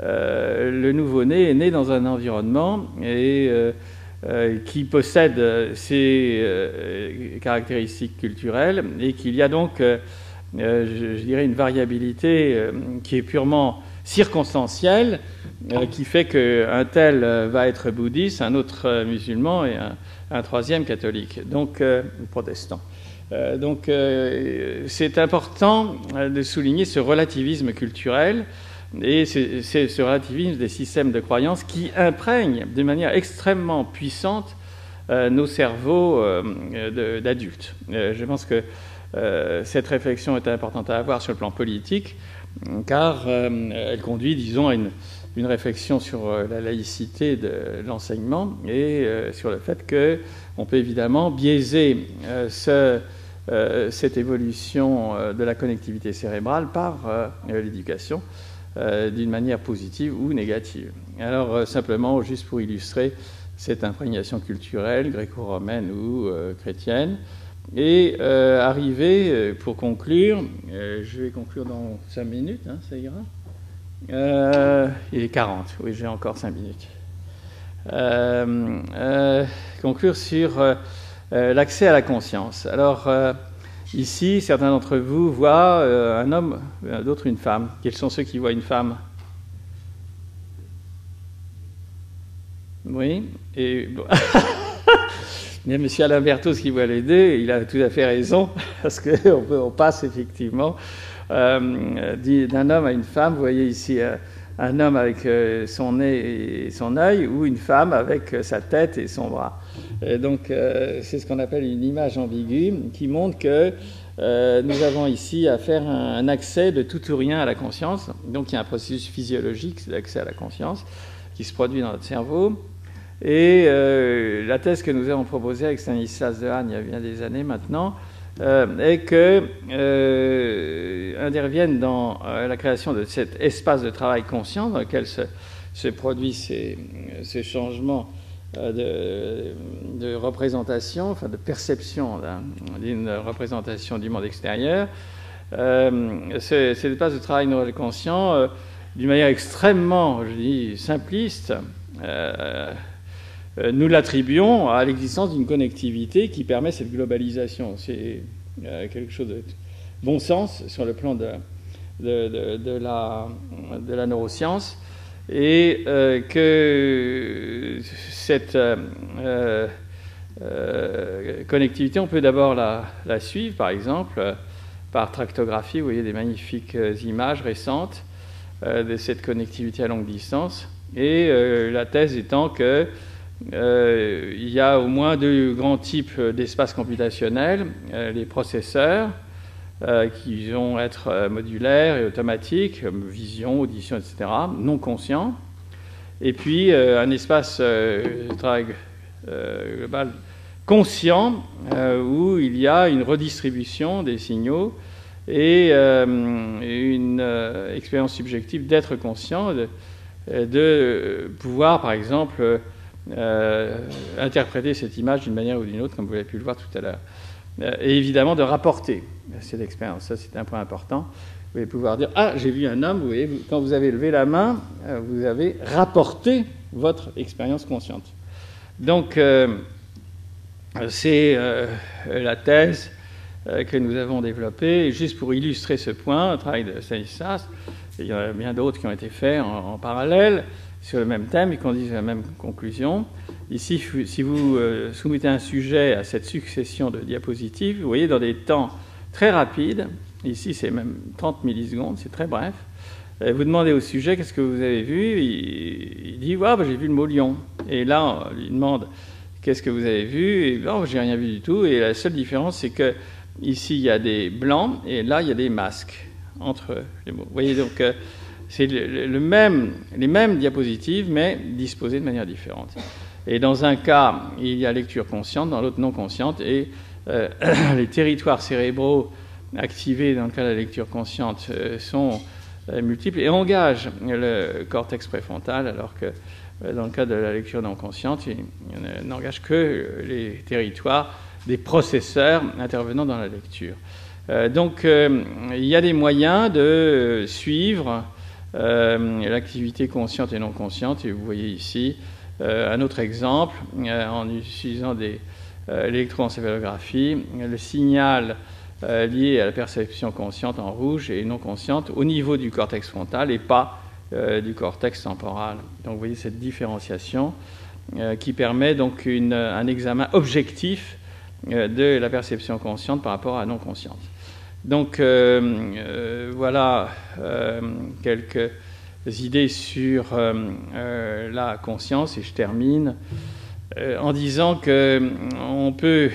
le nouveau-né est né dans un environnement qui possède ses caractéristiques culturelles et qu'il y a donc, je dirais, une variabilité qui est purement circonstancielle, qui fait qu'un tel va être bouddhiste, un autre musulman et un troisième catholique, donc protestant. Donc c'est important de souligner ce relativisme culturel et c'est ce relativisme des systèmes de croyances qui imprègne de manière extrêmement puissante nos cerveaux d'adultes. Je pense que cette réflexion est importante à avoir sur le plan politique, car elle conduit, disons, à une réflexion sur la laïcité de l'enseignement et sur le fait qu'on peut évidemment biaiser cette évolution de la connectivité cérébrale par l'éducation d'une manière positive ou négative. Alors simplement, juste pour illustrer cette imprégnation culturelle, gréco-romaine ou chrétienne, et arriver, pour conclure, je vais conclure dans 5 minutes, hein, ça ira. Il est 40, oui, j'ai encore 5 minutes. Conclure sur l'accès à la conscience. Alors, ici, certains d'entre vous voient un homme, d'autres une femme. Quels sont ceux qui voient une femme? Oui, et bon. Il y a M. Alain Berthaud qui voit les deux, il a tout à fait raison, parce qu'on passe effectivement d'un homme à une femme. Vous voyez ici un homme avec son nez et son œil, ou une femme avec sa tête et son bras. Et donc c'est ce qu'on appelle une image ambiguë, qui montre que nous avons ici à faire un accès de tout ou rien à la conscience. Donc il y a un processus physiologique d'accès à la conscience qui se produit dans notre cerveau. Et la thèse que nous avons proposée avec Stanislas Dehaene il y a bien des années maintenant est que interviennent dans la création de cet espace de travail conscient dans lequel se produisent ces changements de représentation, enfin de perception d'une représentation du monde extérieur. Cet espace de travail neuroconscient, d'une manière extrêmement, je dis, simpliste, nous l'attribuons à l'existence d'une connectivité qui permet cette globalisation. C'est quelque chose de bon sens sur le plan de la neuroscience, et que cette connectivité, on peut d'abord la suivre, par exemple, par tractographie. Vous voyez des magnifiques images récentes de cette connectivité à longue distance, et la thèse étant que il y a au moins 2 grands types d'espaces computationnels, les processeurs qui vont être modulaires et automatiques, vision, audition, etc., non conscients, et puis un espace de travail global conscient où il y a une redistribution des signaux et une expérience subjective d'être conscient, de pouvoir, par exemple, interpréter cette image d'une manière ou d'une autre, comme vous l'avez pu le voir tout à l'heure. Et évidemment de rapporter cette expérience. Ça, c'est un point important. Vous allez pouvoir dire « Ah, j'ai vu un homme », vous voyez, quand vous avez levé la main, vous avez rapporté votre expérience consciente. Donc, c'est la thèse que nous avons développée. Et juste pour illustrer ce point, le travail de Stanislas, il y en a bien d'autres qui ont été faits en parallèle, sur le même thème, ils conduisent à la même conclusion. Ici, si vous soumettez un sujet à cette succession de diapositives, vous voyez dans des temps très rapides Ici, c'est même 30 millisecondes, c'est très bref. Vous demandez au sujet qu'est-ce que vous avez vu, il dit bah, j'ai vu le mot lion. Et là, on lui demande qu'est-ce que vous avez vu, et oh, j'ai rien vu du tout. Et la seule différence, c'est que ici, il y a des blancs, et là, il y a des masques entre les mots. Vous voyez, donc, c'est les mêmes diapositives, mais disposées de manière différente. Et dans un cas, il y a lecture consciente, dans l'autre non consciente, et les territoires cérébraux activés dans le cas de la lecture consciente sont multiples et engagent le cortex préfrontal, alors que dans le cas de la lecture non consciente, il n'engage que les territoires des processeurs intervenant dans la lecture. Donc, il y a des moyens de suivre l'activité consciente et non consciente, et vous voyez ici un autre exemple, en utilisant l'électroencéphalographie, le signal lié à la perception consciente en rouge et non consciente au niveau du cortex frontal et pas du cortex temporal. Donc vous voyez cette différenciation qui permet donc un examen objectif de la perception consciente par rapport à non consciente. Donc voilà quelques idées sur la conscience, et je termine en disant qu'on peut,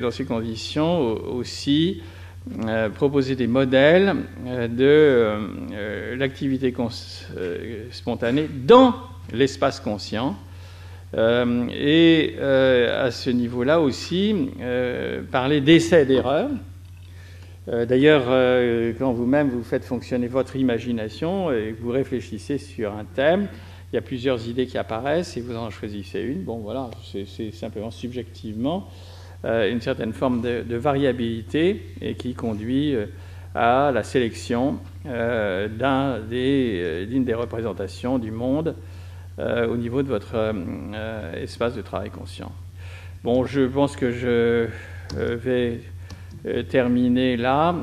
dans ces conditions, aussi proposer des modèles de l'activité spontanée dans l'espace conscient. Et à ce niveau-là aussi, parler d'essais-d'erreurs. D'ailleurs, quand vous-même vous faites fonctionner votre imagination et que vous réfléchissez sur un thème, il y a plusieurs idées qui apparaissent et vous en choisissez une. Bon, voilà, c'est simplement subjectivement une certaine forme de variabilité et qui conduit à la sélection d'une des représentations du monde au niveau de votre espace de travail conscient. Bon, je pense que je vais terminer là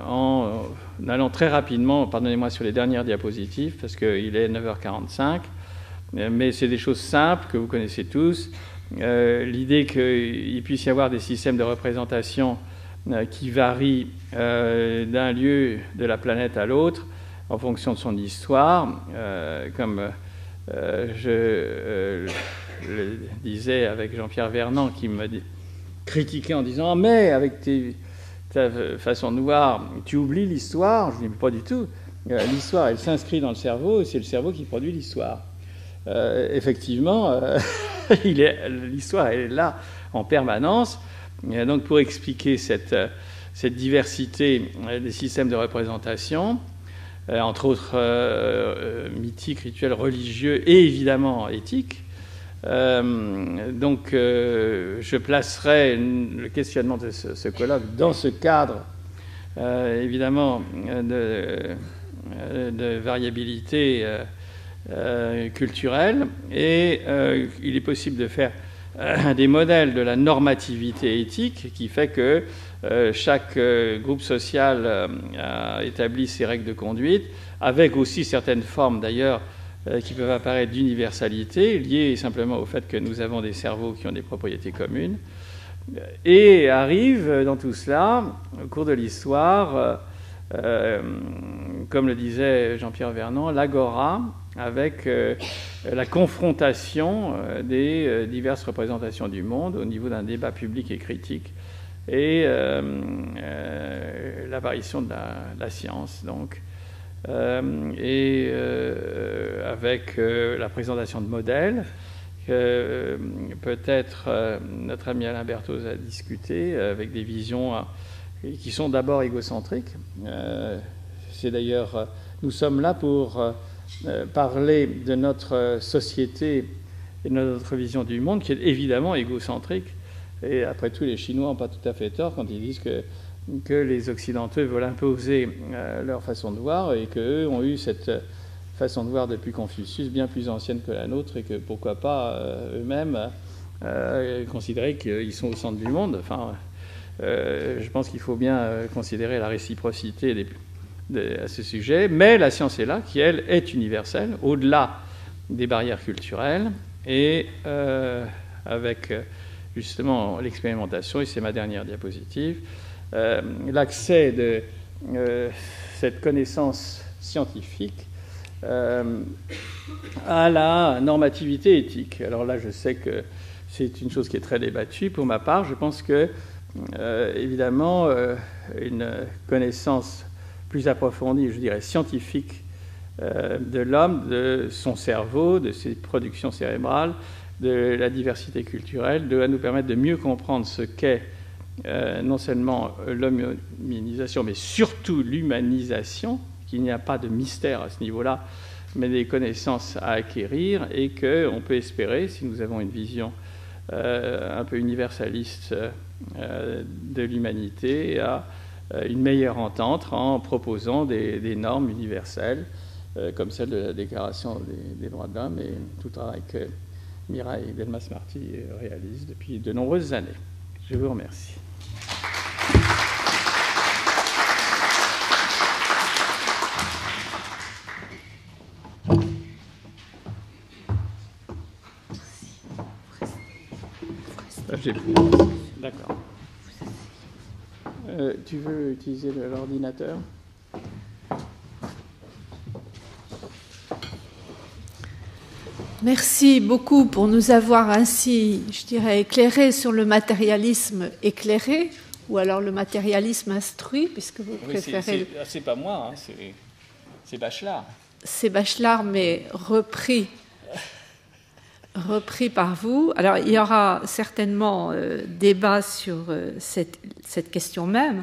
en allant très rapidement, pardonnez-moi, sur les dernières diapositives parce qu'il est 9h45, mais c'est des choses simples que vous connaissez tous. L'idée qu'il puisse y avoir des systèmes de représentation qui varient d'un lieu de la planète à l'autre en fonction de son histoire, comme je le disais avec Jean-Pierre Vernant qui me critiquait en disant « mais avec ta façon de voir, tu oublies l'histoire ». Je ne dis pas du tout. L'histoire, elle s'inscrit dans le cerveau et c'est le cerveau qui produit l'histoire. Effectivement, l'histoire est là en permanence. Et donc, pour expliquer cette diversité des systèmes de représentation, entre autres mythiques, rituels religieux et évidemment éthiques, donc, je placerai le questionnement de ce colloque dans ce cadre, évidemment, de variabilité culturelle. Et il est possible de faire des modèles de la normativité éthique qui fait que chaque groupe social a établi ses règles de conduite, avec aussi certaines formes, d'ailleurs, qui peuvent apparaître d'universalité, liées simplement au fait que nous avons des cerveaux qui ont des propriétés communes. Et arrive dans tout cela, au cours de l'histoire, comme le disait Jean-Pierre Vernant, l'agora, avec la confrontation des diverses représentations du monde au niveau d'un débat public et critique, et l'apparition de la science, donc. Avec la présentation de modèles que peut-être notre ami Alain Berthoz a discuté, avec des visions qui sont d'abord égocentriques. C'est d'ailleurs, nous sommes là pour parler de notre société et de notre vision du monde, qui est évidemment égocentrique. Et après tout, les Chinois n'ont pas tout à fait tort quand ils disent que les Occidentaux veulent imposer leur façon de voir et qu'eux ont eu cette façon de voir depuis Confucius bien plus ancienne que la nôtre et que pourquoi pas eux-mêmes considérer qu'ils sont au centre du monde. Enfin, je pense qu'il faut bien considérer la réciprocité à ce sujet, mais la science est là, qui elle est universelle, au-delà des barrières culturelles et avec justement l'expérimentation, et c'est ma dernière diapositive, l'accès de cette connaissance scientifique à la normativité éthique. Alors là, je sais que c'est une chose qui est très débattue. Pour ma part, je pense que, évidemment, une connaissance plus approfondie, je dirais scientifique, de l'homme, de son cerveau, de ses productions cérébrales, de la diversité culturelle, doit nous permettre de mieux comprendre ce qu'est non seulement l'hominisation, mais surtout l'humanisation, qu'il n'y a pas de mystère à ce niveau-là, mais des connaissances à acquérir, et qu'on peut espérer, si nous avons une vision un peu universaliste de l'humanité, à une meilleure entente en proposant des normes universelles, comme celle de la Déclaration des droits de l'homme, et tout travail que Mireille Delmas-Marty réalise depuis de nombreuses années. Je vous remercie. D'accord. Tu veux utiliser l'ordinateur ? Merci beaucoup pour nous avoir ainsi, je dirais, éclairé sur le matérialisme éclairé, ou alors le matérialisme instruit, puisque vous préférez... C'est pas moi, hein, c'est Bachelard. C'est Bachelard, mais repris par vous. Alors, il y aura certainement débat sur cette question même,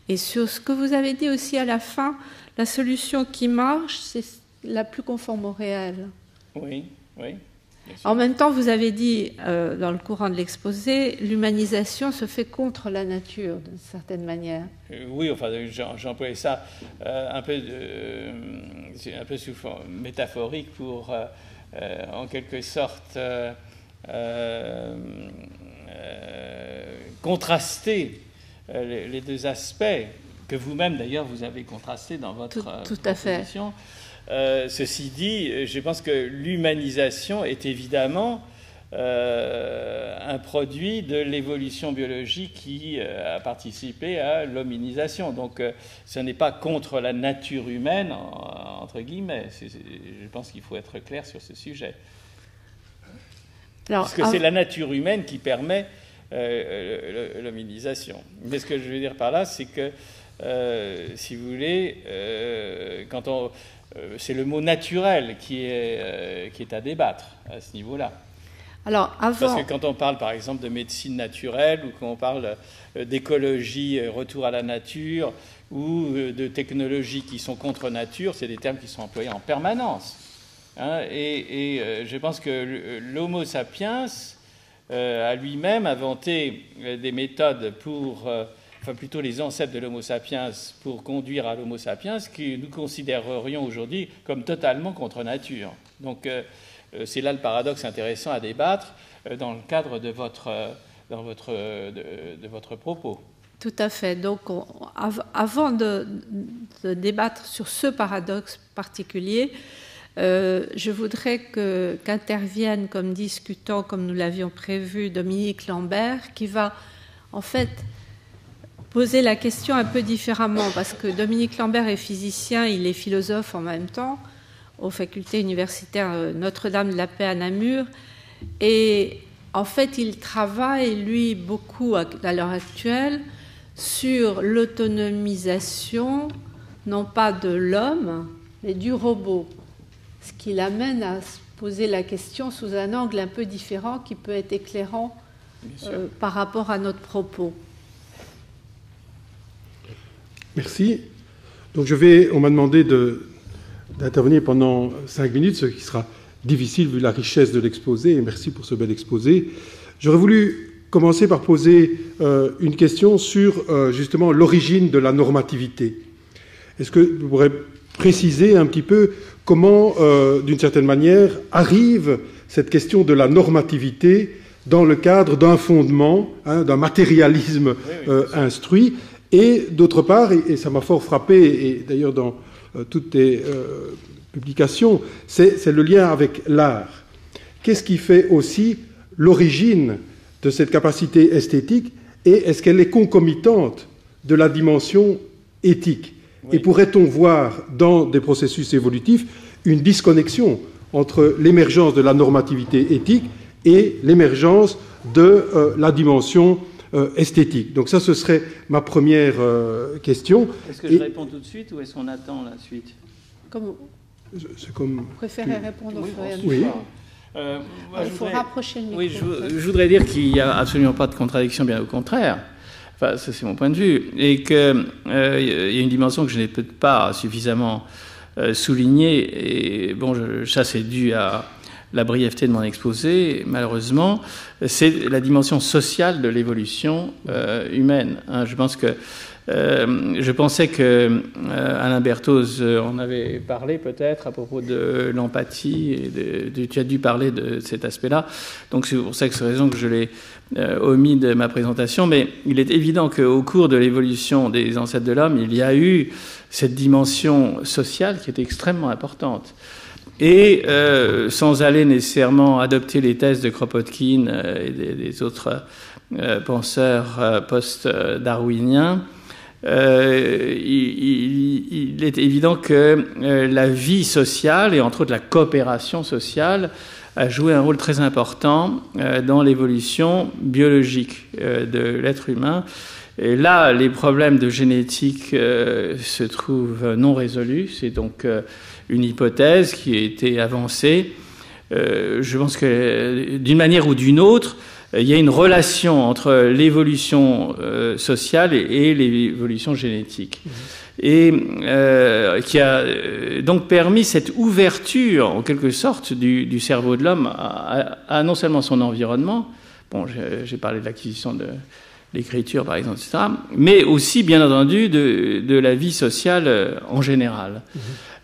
et sur ce que vous avez dit aussi à la fin, la solution qui marche, c'est la plus conforme au réel. Oui. En même temps, vous avez dit, dans le courant de l'exposé, l'humanisation se fait contre la nature, d'une certaine manière. Oui, enfin, j'employais ça un peu sous forme métaphorique pour, en quelque sorte, contraster les deux aspects que vous-même, d'ailleurs, vous avez contrastés dans votre proposition. Ceci dit, je pense que l'humanisation est évidemment un produit de l'évolution biologique qui a participé à l'hominisation. Donc, ce n'est pas contre la nature humaine, entre guillemets. Je pense qu'il faut être clair sur ce sujet. Parce que c'est la nature humaine qui permet l'hominisation. Mais ce que je veux dire par là, c'est que, si vous voulez, c'est le mot naturel qui est à débattre à ce niveau-là. Parce que quand on parle, par exemple, de médecine naturelle, ou quand on parle d'écologie, retour à la nature, ou de technologies qui sont contre nature, c'est des termes qui sont employés en permanence. Hein, et je pense que l'Homo sapiens a lui-même inventé des méthodes pour... enfin plutôt les ancêtres de l'Homo sapiens, pour conduire à l'Homo sapiens, que nous considérerions aujourd'hui comme totalement contre nature. Donc c'est là le paradoxe intéressant à débattre dans le cadre de votre propos. Tout à fait. Donc avant de débattre sur ce paradoxe particulier, je voudrais qu'intervienne comme discutant, comme nous l'avions prévu, Dominique Lambert, qui va en fait poser la question un peu différemment, parce que Dominique Lambert est physicien, il est philosophe en même temps, aux facultés universitaires Notre-Dame de la Paix à Namur, et en fait il travaille, lui, beaucoup à l'heure actuelle, sur l'autonomisation, non pas de l'homme, mais du robot, ce qui l'amène à se poser la question sous un angle un peu différent, qui peut être éclairant par rapport à notre propos. Merci. Donc on m'a demandé d'intervenir pendant 5 minutes, ce qui sera difficile vu la richesse de l'exposé, et merci pour ce bel exposé. J'aurais voulu commencer par poser une question sur justement l'origine de la normativité. Est-ce que vous pourrez préciser un petit peu comment, d'une certaine manière, arrive cette question de la normativité dans le cadre d'un fondement, d'un matérialisme instruit? Et d'autre part, et ça m'a fort frappé, et d'ailleurs dans toutes tes publications, c'est le lien avec l'art. Qu'est-ce qui fait aussi l'origine de cette capacité esthétique, et est-ce qu'elle est concomitante de la dimension éthique. Oui. Et pourrait-on voir dans des processus évolutifs une disconnexion entre l'émergence de la normativité éthique et l'émergence de la dimension esthétique? Donc ça, ce serait ma première question. Est-ce que je réponds tout de suite ou est-ce qu'on attend la suite? C'est comme... Vous préférez répondre au fur et à mesure? Oui. Il faut rapprocher le micro. Oui, je voudrais dire qu'il n'y a absolument pas de contradiction, bien au contraire. Enfin, ça, c'est mon point de vue. Et qu'il y a une dimension que je n'ai peut-être pas suffisamment soulignée. Et bon, ça, c'est dû à la brièveté de mon exposé, malheureusement. C'est la dimension sociale de l'évolution humaine. Je pense que je pensais que Alain Berthoz en avait parlé peut-être à propos de l'empathie et tu as dû parler de cet aspect-là. Donc c'est pour ça que c'est raison que je l'ai omis de ma présentation. Mais il est évident qu'au cours de l'évolution des ancêtres de l'homme, il y a eu cette dimension sociale qui est extrêmement importante. Et sans aller nécessairement adopter les thèses de Kropotkin et des autres penseurs post-darwiniens, il est évident que la vie sociale, et entre autres la coopération sociale, a joué un rôle très important dans l'évolution biologique de l'être humain. Et là, les problèmes de génétique se trouvent non résolus. C'est donc une hypothèse qui a été avancée. Je pense que d'une manière ou d'une autre, il y a une relation entre l'évolution sociale et l'évolution génétique. Et qui a donc permis cette ouverture, en quelque sorte, du cerveau de l'homme à non seulement son environnement, bon, j'ai parlé de l'acquisition de l'écriture, par exemple, etc., mais aussi, bien entendu, de la vie sociale en général.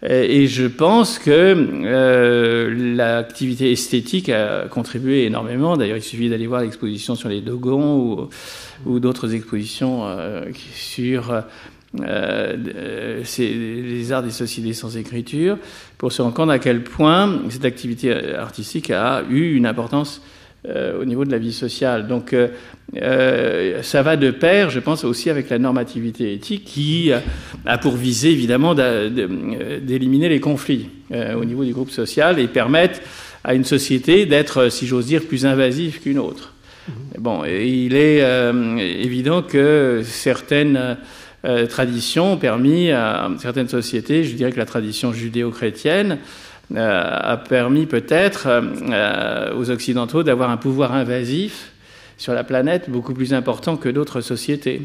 Et je pense que l'activité esthétique a contribué énormément. D'ailleurs, il suffit d'aller voir l'exposition sur les Dogons ou d'autres expositions sur les arts des sociétés sans écriture pour se rendre compte à quel point cette activité artistique a eu une importance au niveau de la vie sociale. Donc ça va de pair, je pense, aussi avec la normativité éthique qui a pour visée, évidemment, d'éliminer les conflits au niveau du groupe social et permettre à une société d'être, si j'ose dire, plus invasive qu'une autre. Bon, et il est évident que certaines traditions ont permis à certaines sociétés, je dirais que la tradition judéo-chrétienne, a permis peut-être aux Occidentaux d'avoir un pouvoir invasif sur la planète beaucoup plus important que d'autres sociétés.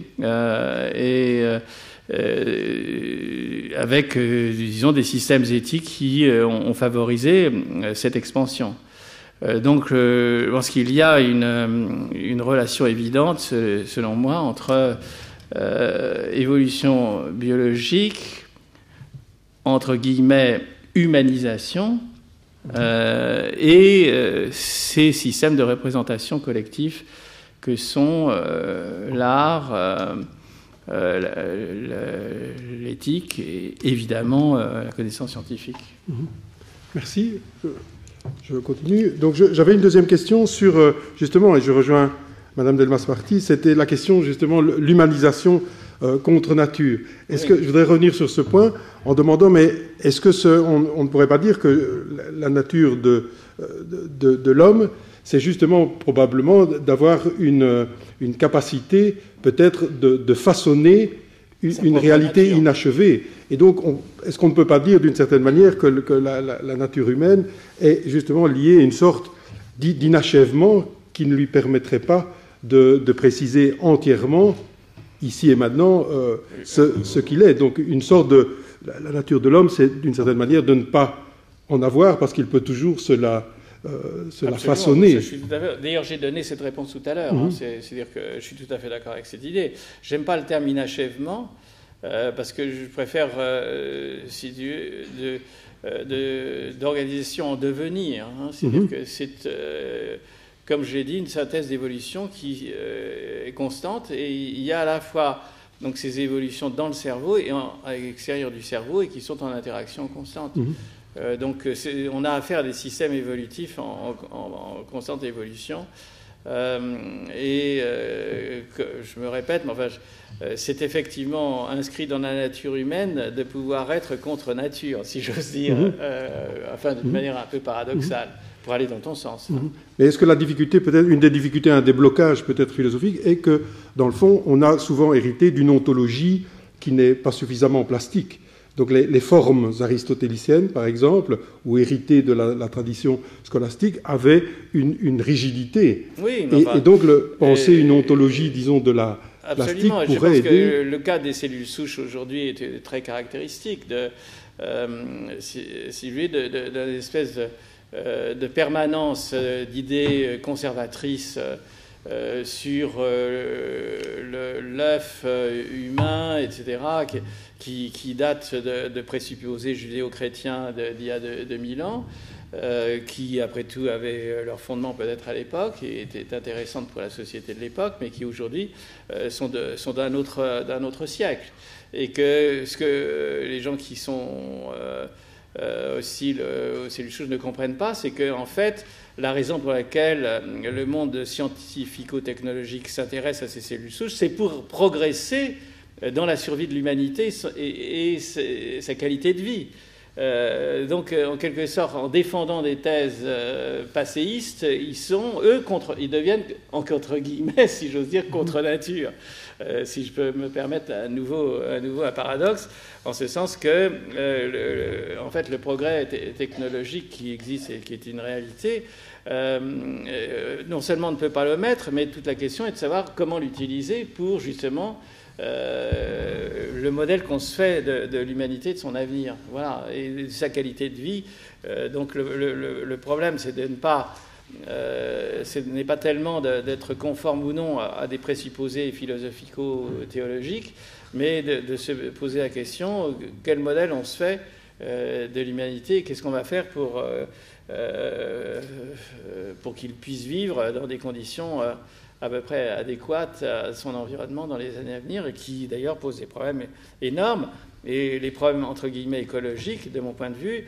Avec, disons, des systèmes éthiques qui ont favorisé cette expansion. Donc, je pense qu'il y a une relation évidente, selon moi, entre évolution biologique, entre guillemets, humanisation et ces systèmes de représentation collective que sont l'art, l'éthique et évidemment la connaissance scientifique. Merci. Je continue. Donc j'avais une deuxième question sur, justement, et je rejoins Madame Delmas-Marty, c'était la question justement l'humanisation contre nature. Est-ce que je voudrais revenir sur ce point en demandant, mais est-ce que on ne pourrait pas dire que la nature de l'homme, c'est justement probablement d'avoir une capacité peut-être de façonner une réalité inachevée. Et donc, est-ce qu'on ne peut pas dire d'une certaine manière que la nature humaine est justement liée à une sorte d'inachèvement qui ne lui permettrait pas de préciser entièrement ici et maintenant ce qu'il est. Donc une sorte de... La nature de l'homme, c'est d'une certaine manière de ne pas en avoir parce qu'il peut toujours se la façonner. D'ailleurs, j'ai donné cette réponse tout à l'heure. C'est-à-dire que je suis tout à fait d'accord avec cette idée. J'aime pas le terme inachèvement parce que je préfère d'organisation en devenir. C'est-à-dire que c'est... comme je l'ai dit, une synthèse d'évolution qui est constante et il y a à la fois donc, ces évolutions dans le cerveau et à l'extérieur du cerveau et qui sont en interaction constante. Donc on a affaire à des systèmes évolutifs en constante évolution Je me répète, mais enfin, c'est effectivement inscrit dans la nature humaine de pouvoir être contre nature, si j'ose dire, enfin d'une manière un peu paradoxale, pour aller dans ton sens. Mais est-ce que la difficulté, peut-être une des difficultés, un déblocage peut-être philosophique, est que, dans le fond, on a souvent hérité d'une ontologie qui n'est pas suffisamment plastique. Donc les formes aristotéliciennes, par exemple, ou héritées de la tradition scolastique, avaient une rigidité. Oui, mais enfin, et donc penser une ontologie, disons, de la plastique absolument. pourrait aider. Je pense que le cas des cellules souches aujourd'hui est très caractéristique d'une espèce de permanence d'idées conservatrices sur l'œuf humain, etc., qui date de présupposés judéo-chrétiens d'il y a 2000 ans, qui, après tout, avaient leur fondement peut-être à l'époque et étaient intéressantes pour la société de l'époque, mais qui, aujourd'hui, sont d'un autre siècle. Et que ce que les gens qui sont aussi aux cellules souches ne comprennent pas, c'est qu'en fait, la raison pour laquelle le monde scientifico-technologique s'intéresse à ces cellules souches, c'est pour progresser dans la survie de l'humanité et sa qualité de vie. Donc, en quelque sorte, en défendant des thèses passéistes, ils deviennent, entre guillemets, si j'ose dire, contre nature. Si je peux me permettre à nouveau un paradoxe, en ce sens que, en fait, le progrès technologique qui existe et qui est une réalité, non seulement on ne peut pas le mettre, mais toute la question est de savoir comment l'utiliser pour, justement, le modèle qu'on se fait de l'humanité, de son avenir, voilà, et de sa qualité de vie. Donc le problème, c'est de ne pas, ce n'est pas tellement d'être conforme ou non à des présupposés philosophico-théologiques, mais de se poser la question quel modèle on se fait de l'humanité, et qu'est-ce qu'on va faire pour qu'il puisse vivre dans des conditions à peu près adéquate à son environnement dans les années à venir, et qui d'ailleurs pose des problèmes énormes. Et les problèmes, entre guillemets, écologiques, de mon point de vue,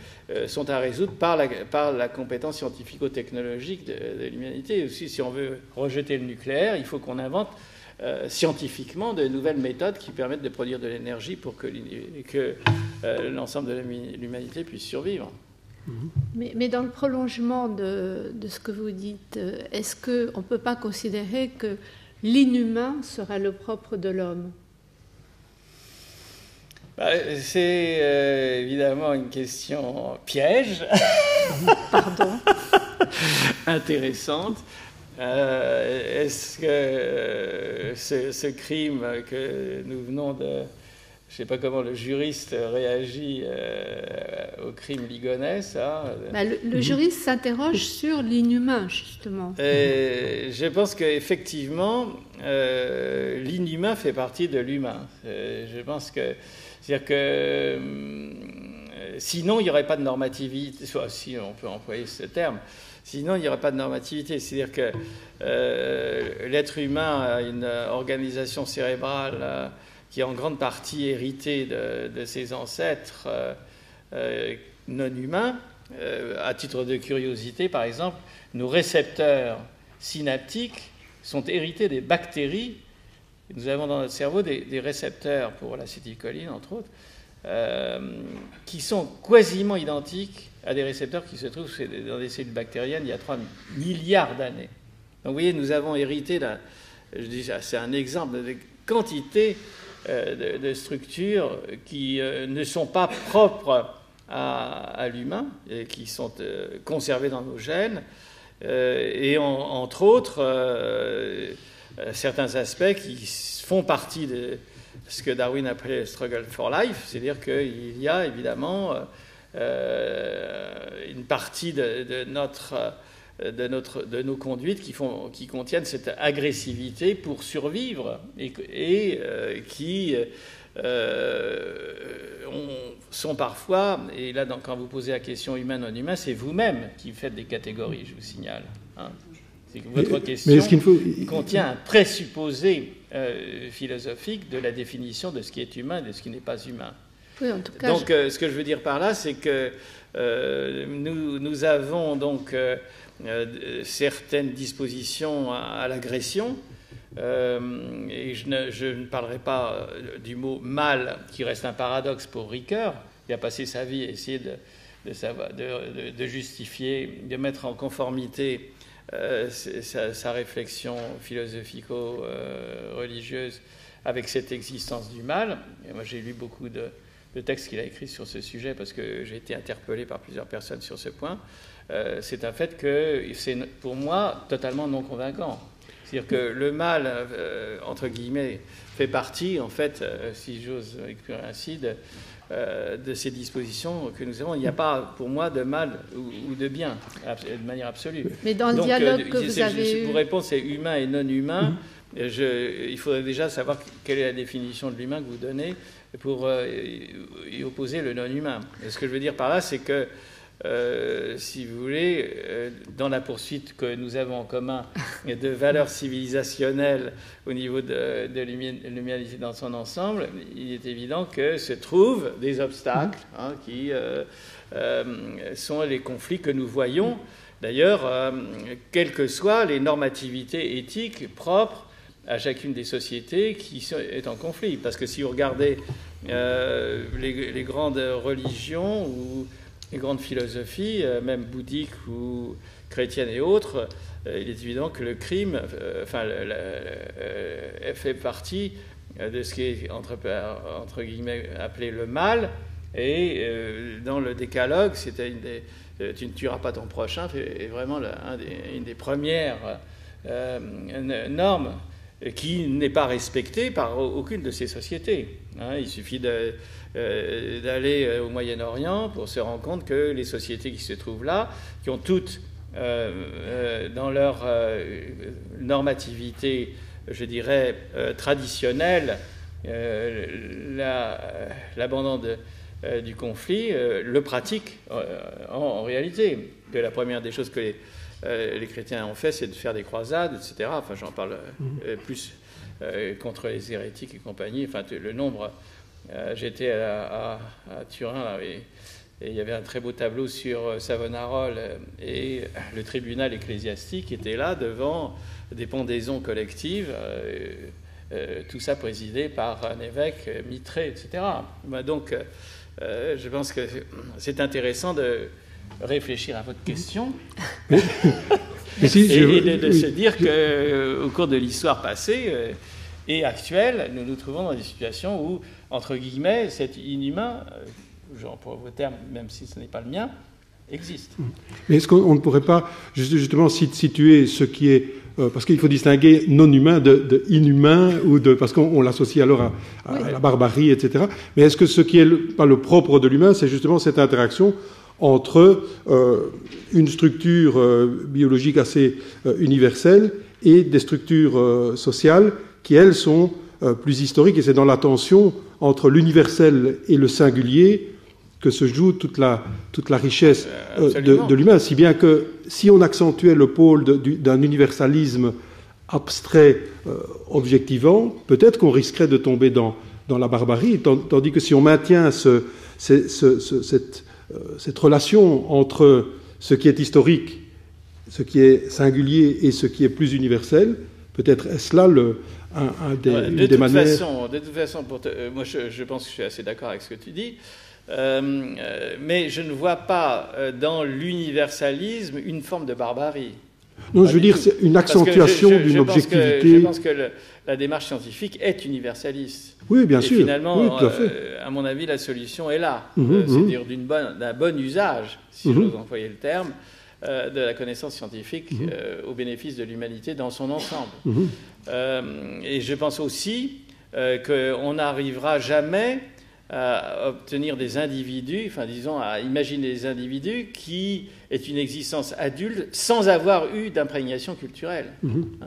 sont à résoudre par la compétence scientifico-technologique de l'humanité. Aussi, si on veut rejeter le nucléaire, il faut qu'on invente scientifiquement de nouvelles méthodes qui permettent de produire de l'énergie pour que l'ensemble de l'humanité puisse survivre. Mais dans le prolongement de ce que vous dites, est-ce qu'on ne peut pas considérer que l'inhumain sera le propre de l'homme ? C'est évidemment une question piège. Pardon. Intéressante. Est-ce que ce crime que nous venons de... Je ne sais pas comment le juriste réagit au crime ligonès. Le juriste s'interroge sur l'inhumain, justement. Je pense qu'effectivement, l'inhumain fait partie de l'humain. Je pense que... C'est-à-dire que sinon, il n'y aurait pas de normativité. Si on peut employer ce terme. Sinon, il n'y aurait pas de normativité. C'est-à-dire que l'être humain a une organisation cérébrale qui est en grande partie héritée de ses ancêtres non humains. À titre de curiosité, par exemple, nos récepteurs synaptiques sont hérités des bactéries. Nous avons dans notre cerveau des récepteurs pour l'acétylcholine, entre autres, qui sont quasiment identiques à des récepteurs qui se trouvent dans des cellules bactériennes il y a 3 milliards d'années. Donc vous voyez, nous avons hérité, je dis, c'est un exemple de quantité de structures qui ne sont pas propres à l'humain, et qui sont conservées dans nos gènes, et entre autres certains aspects qui font partie de ce que Darwin appelait le struggle for life, c'est-à-dire qu'il y a évidemment une partie de nos conduites qui contiennent cette agressivité pour survivre et qui sont parfois, et là quand vous posez la question humain non humain, c'est vous-même qui faites des catégories, je vous signale. C'est que votre question contient un présupposé philosophique de la définition de ce qui est humain et de ce qui n'est pas humain. Oui, en tout cas, donc, ce que je veux dire par là, c'est que nous avons donc certaines dispositions à l'agression, et je ne parlerai pas du mot mal, qui reste un paradoxe pour Ricoeur, qui a passé sa vie à essayer de justifier, de mettre en conformité sa réflexion philosophico-religieuse avec cette existence du mal. Et moi, j'ai lu beaucoup de textes qu'il a écrits sur ce sujet parce que j'ai été interpellé par plusieurs personnes sur ce point. C'est un fait que c'est, pour moi, totalement non convaincant. C'est-à-dire que le mal, entre guillemets, fait partie, en fait, si j'ose exprimer ainsi, de ces dispositions que nous avons. Il n'y a pas, pour moi, de mal ou de bien, de manière absolue. Mais dans le dialogue que vous avez eu... Pour répondre, c'est humain et non humain. Il faudrait déjà savoir quelle est la définition de l'humain que vous donnez pour y opposer le non-humain. Et ce que je veux dire par là, c'est que, si vous voulez, dans la poursuite que nous avons en commun de valeurs civilisationnelles au niveau de l'humanité dans son ensemble, il est évident que se trouvent des obstacles qui sont les conflits que nous voyons. D'ailleurs, quelles que soient les normativités éthiques propres à chacune des sociétés qui est en conflit. Parce que si vous regardez les grandes religions ou les grandes philosophies, même bouddhiques ou chrétiennes et autres, il est évident que le crime fait partie de ce qui est entre guillemets appelé le mal. Et dans le décalogue, c'était tu ne tueras pas ton prochain, est vraiment une des premières normes qui n'est pas respectée par aucune de ces sociétés. Il suffit d'aller au Moyen-Orient pour se rendre compte que les sociétés qui se trouvent là, qui ont toutes dans leur normativité, je dirais, traditionnelle, l'abandon du conflit, le pratiquent en réalité. Que la première des choses que les chrétiens ont fait, c'est de faire des croisades, etc. Enfin, j'en parle plus contre les hérétiques et compagnie. Enfin, le nombre... J'étais à Turin, là, et il y avait un très beau tableau sur Savonarole, et le tribunal ecclésiastique était là devant des pendaisons collectives, tout ça présidé par un évêque mitré, etc. Donc, je pense que c'est intéressant de réfléchir à votre question et de se dire qu'au cours de l'histoire passée et actuelle, nous nous trouvons dans des situations où, entre guillemets, cet inhumain, j'emploie vos termes, même si ce n'est pas le mien, existe. Mais est-ce qu'on ne pourrait pas justement situer ce qui est... parce qu'il faut distinguer non-humain de inhumain, parce qu'on l'associe alors à la barbarie, etc. Mais est-ce que ce qui est pas le propre de l'humain, c'est justement cette interaction entre une structure biologique assez universelle et des structures sociales qui, elles, sont plus historiques, et c'est dans la tension entre l'universel et le singulier que se joue toute la richesse de l'humain, si bien que si on accentuait le pôle d'un universalisme abstrait objectivant, peut-être qu'on risquerait de tomber dans la barbarie, tandis que si on maintient cette relation entre ce qui est historique, ce qui est singulier et ce qui est plus universel, peut-être est-ce là une des manières... De toute façon, moi je pense que je suis assez d'accord avec ce que tu dis, mais je ne vois pas dans l'universalisme une forme de barbarie. Non, je veux dire, c'est une accentuation d'une objectivité. Je pense que la démarche scientifique est universaliste. Oui, bien sûr. Finalement, oui, tout à fait. à mon avis, la solution est là. C'est-à-dire d'un bon usage, si j'ose employer le terme, de la connaissance scientifique au bénéfice de l'humanité dans son ensemble. Et je pense aussi qu'on n'arrivera jamais à obtenir des individus, enfin disons à imaginer des individus qui aient une existence adulte sans avoir eu d'imprégnation culturelle.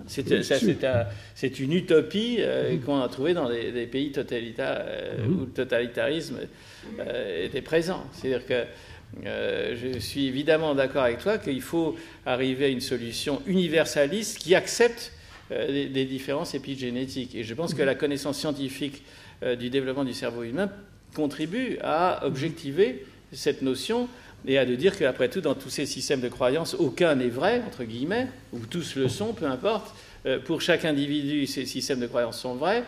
C'est une utopie qu'on a trouvée dans des pays totalitaires où le totalitarisme était présent. C'est-à-dire que je suis évidemment d'accord avec toi qu'il faut arriver à une solution universaliste qui accepte des différences épigénétiques. Et je pense que la connaissance scientifique du développement du cerveau humain contribue à objectiver cette notion et à de dire qu'après tout, dans tous ces systèmes de croyance, aucun n'est vrai, entre guillemets, ou tous le sont, peu importe. Pour chaque individu, ces systèmes de croyance sont vrais,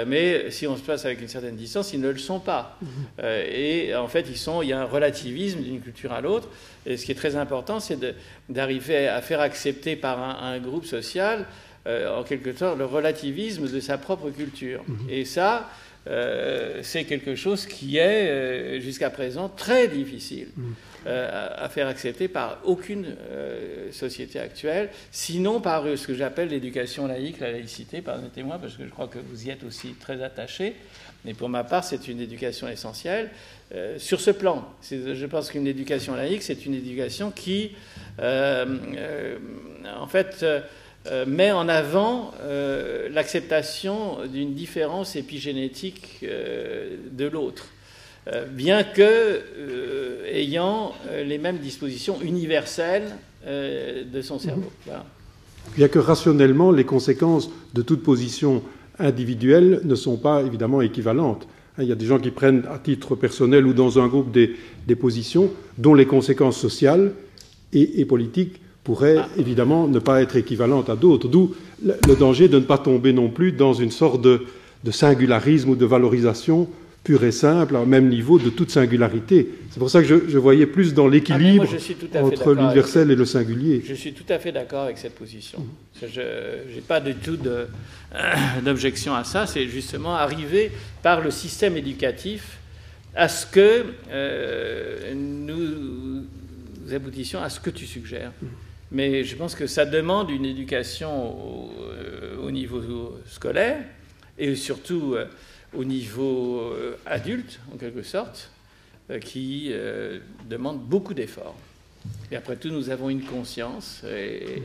mais si on se place avec une certaine distance, ils ne le sont pas. Et en fait, il y a un relativisme d'une culture à l'autre. Et ce qui est très important, c'est d'arriver à faire accepter par un groupe social, en quelque sorte, le relativisme de sa propre culture. Et ça, c'est quelque chose qui est, jusqu'à présent, très difficile à faire accepter par aucune société actuelle, sinon par ce que j'appelle l'éducation laïque, la laïcité, permettez-moi, parce que je crois que vous y êtes aussi très attachés. Mais pour ma part, c'est une éducation essentielle. Sur ce plan, je pense qu'une éducation laïque, c'est une éducation qui, en fait, met en avant l'acceptation d'une différence épigénétique de l'autre, bien que ayant les mêmes dispositions universelles de son cerveau. Voilà. Bien que rationnellement, les conséquences de toute position individuelle ne sont pas évidemment équivalentes. Il y a des gens qui prennent à titre personnel ou dans un groupe des positions dont les conséquences sociales et politiques pourraient évidemment ne pas être équivalentes à d'autres, d'où le danger de ne pas tomber non plus dans une sorte de singularisme ou de valorisation pure et simple, au même niveau de toute singularité. C'est pour ça que je voyais plus dans l'équilibre entre l'universel et le singulier. Je suis tout à fait d'accord avec cette position. Je n'ai pas du tout d'objection à ça. C'est justement arriver par le système éducatif à ce que nous aboutissions à ce que tu suggères. Mais je pense que ça demande une éducation au niveau scolaire et surtout au niveau adulte, en quelque sorte, qui demande beaucoup d'efforts. Et après tout, nous avons une conscience et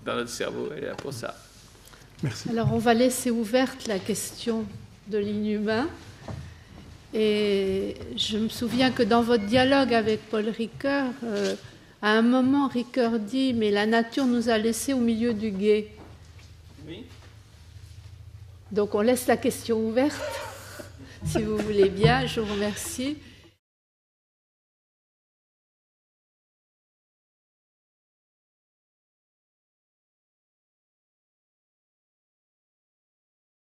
dans notre cerveau, elle est là pour ça. Merci. Alors, on va laisser ouverte la question de l'inhumain. Et je me souviens que dans votre dialogue avec Paul Ricoeur, à un moment, Ricoeur dit « Mais la nature nous a laissés au milieu du gué. » Oui. Donc, on laisse la question ouverte, si vous voulez bien. Je vous remercie.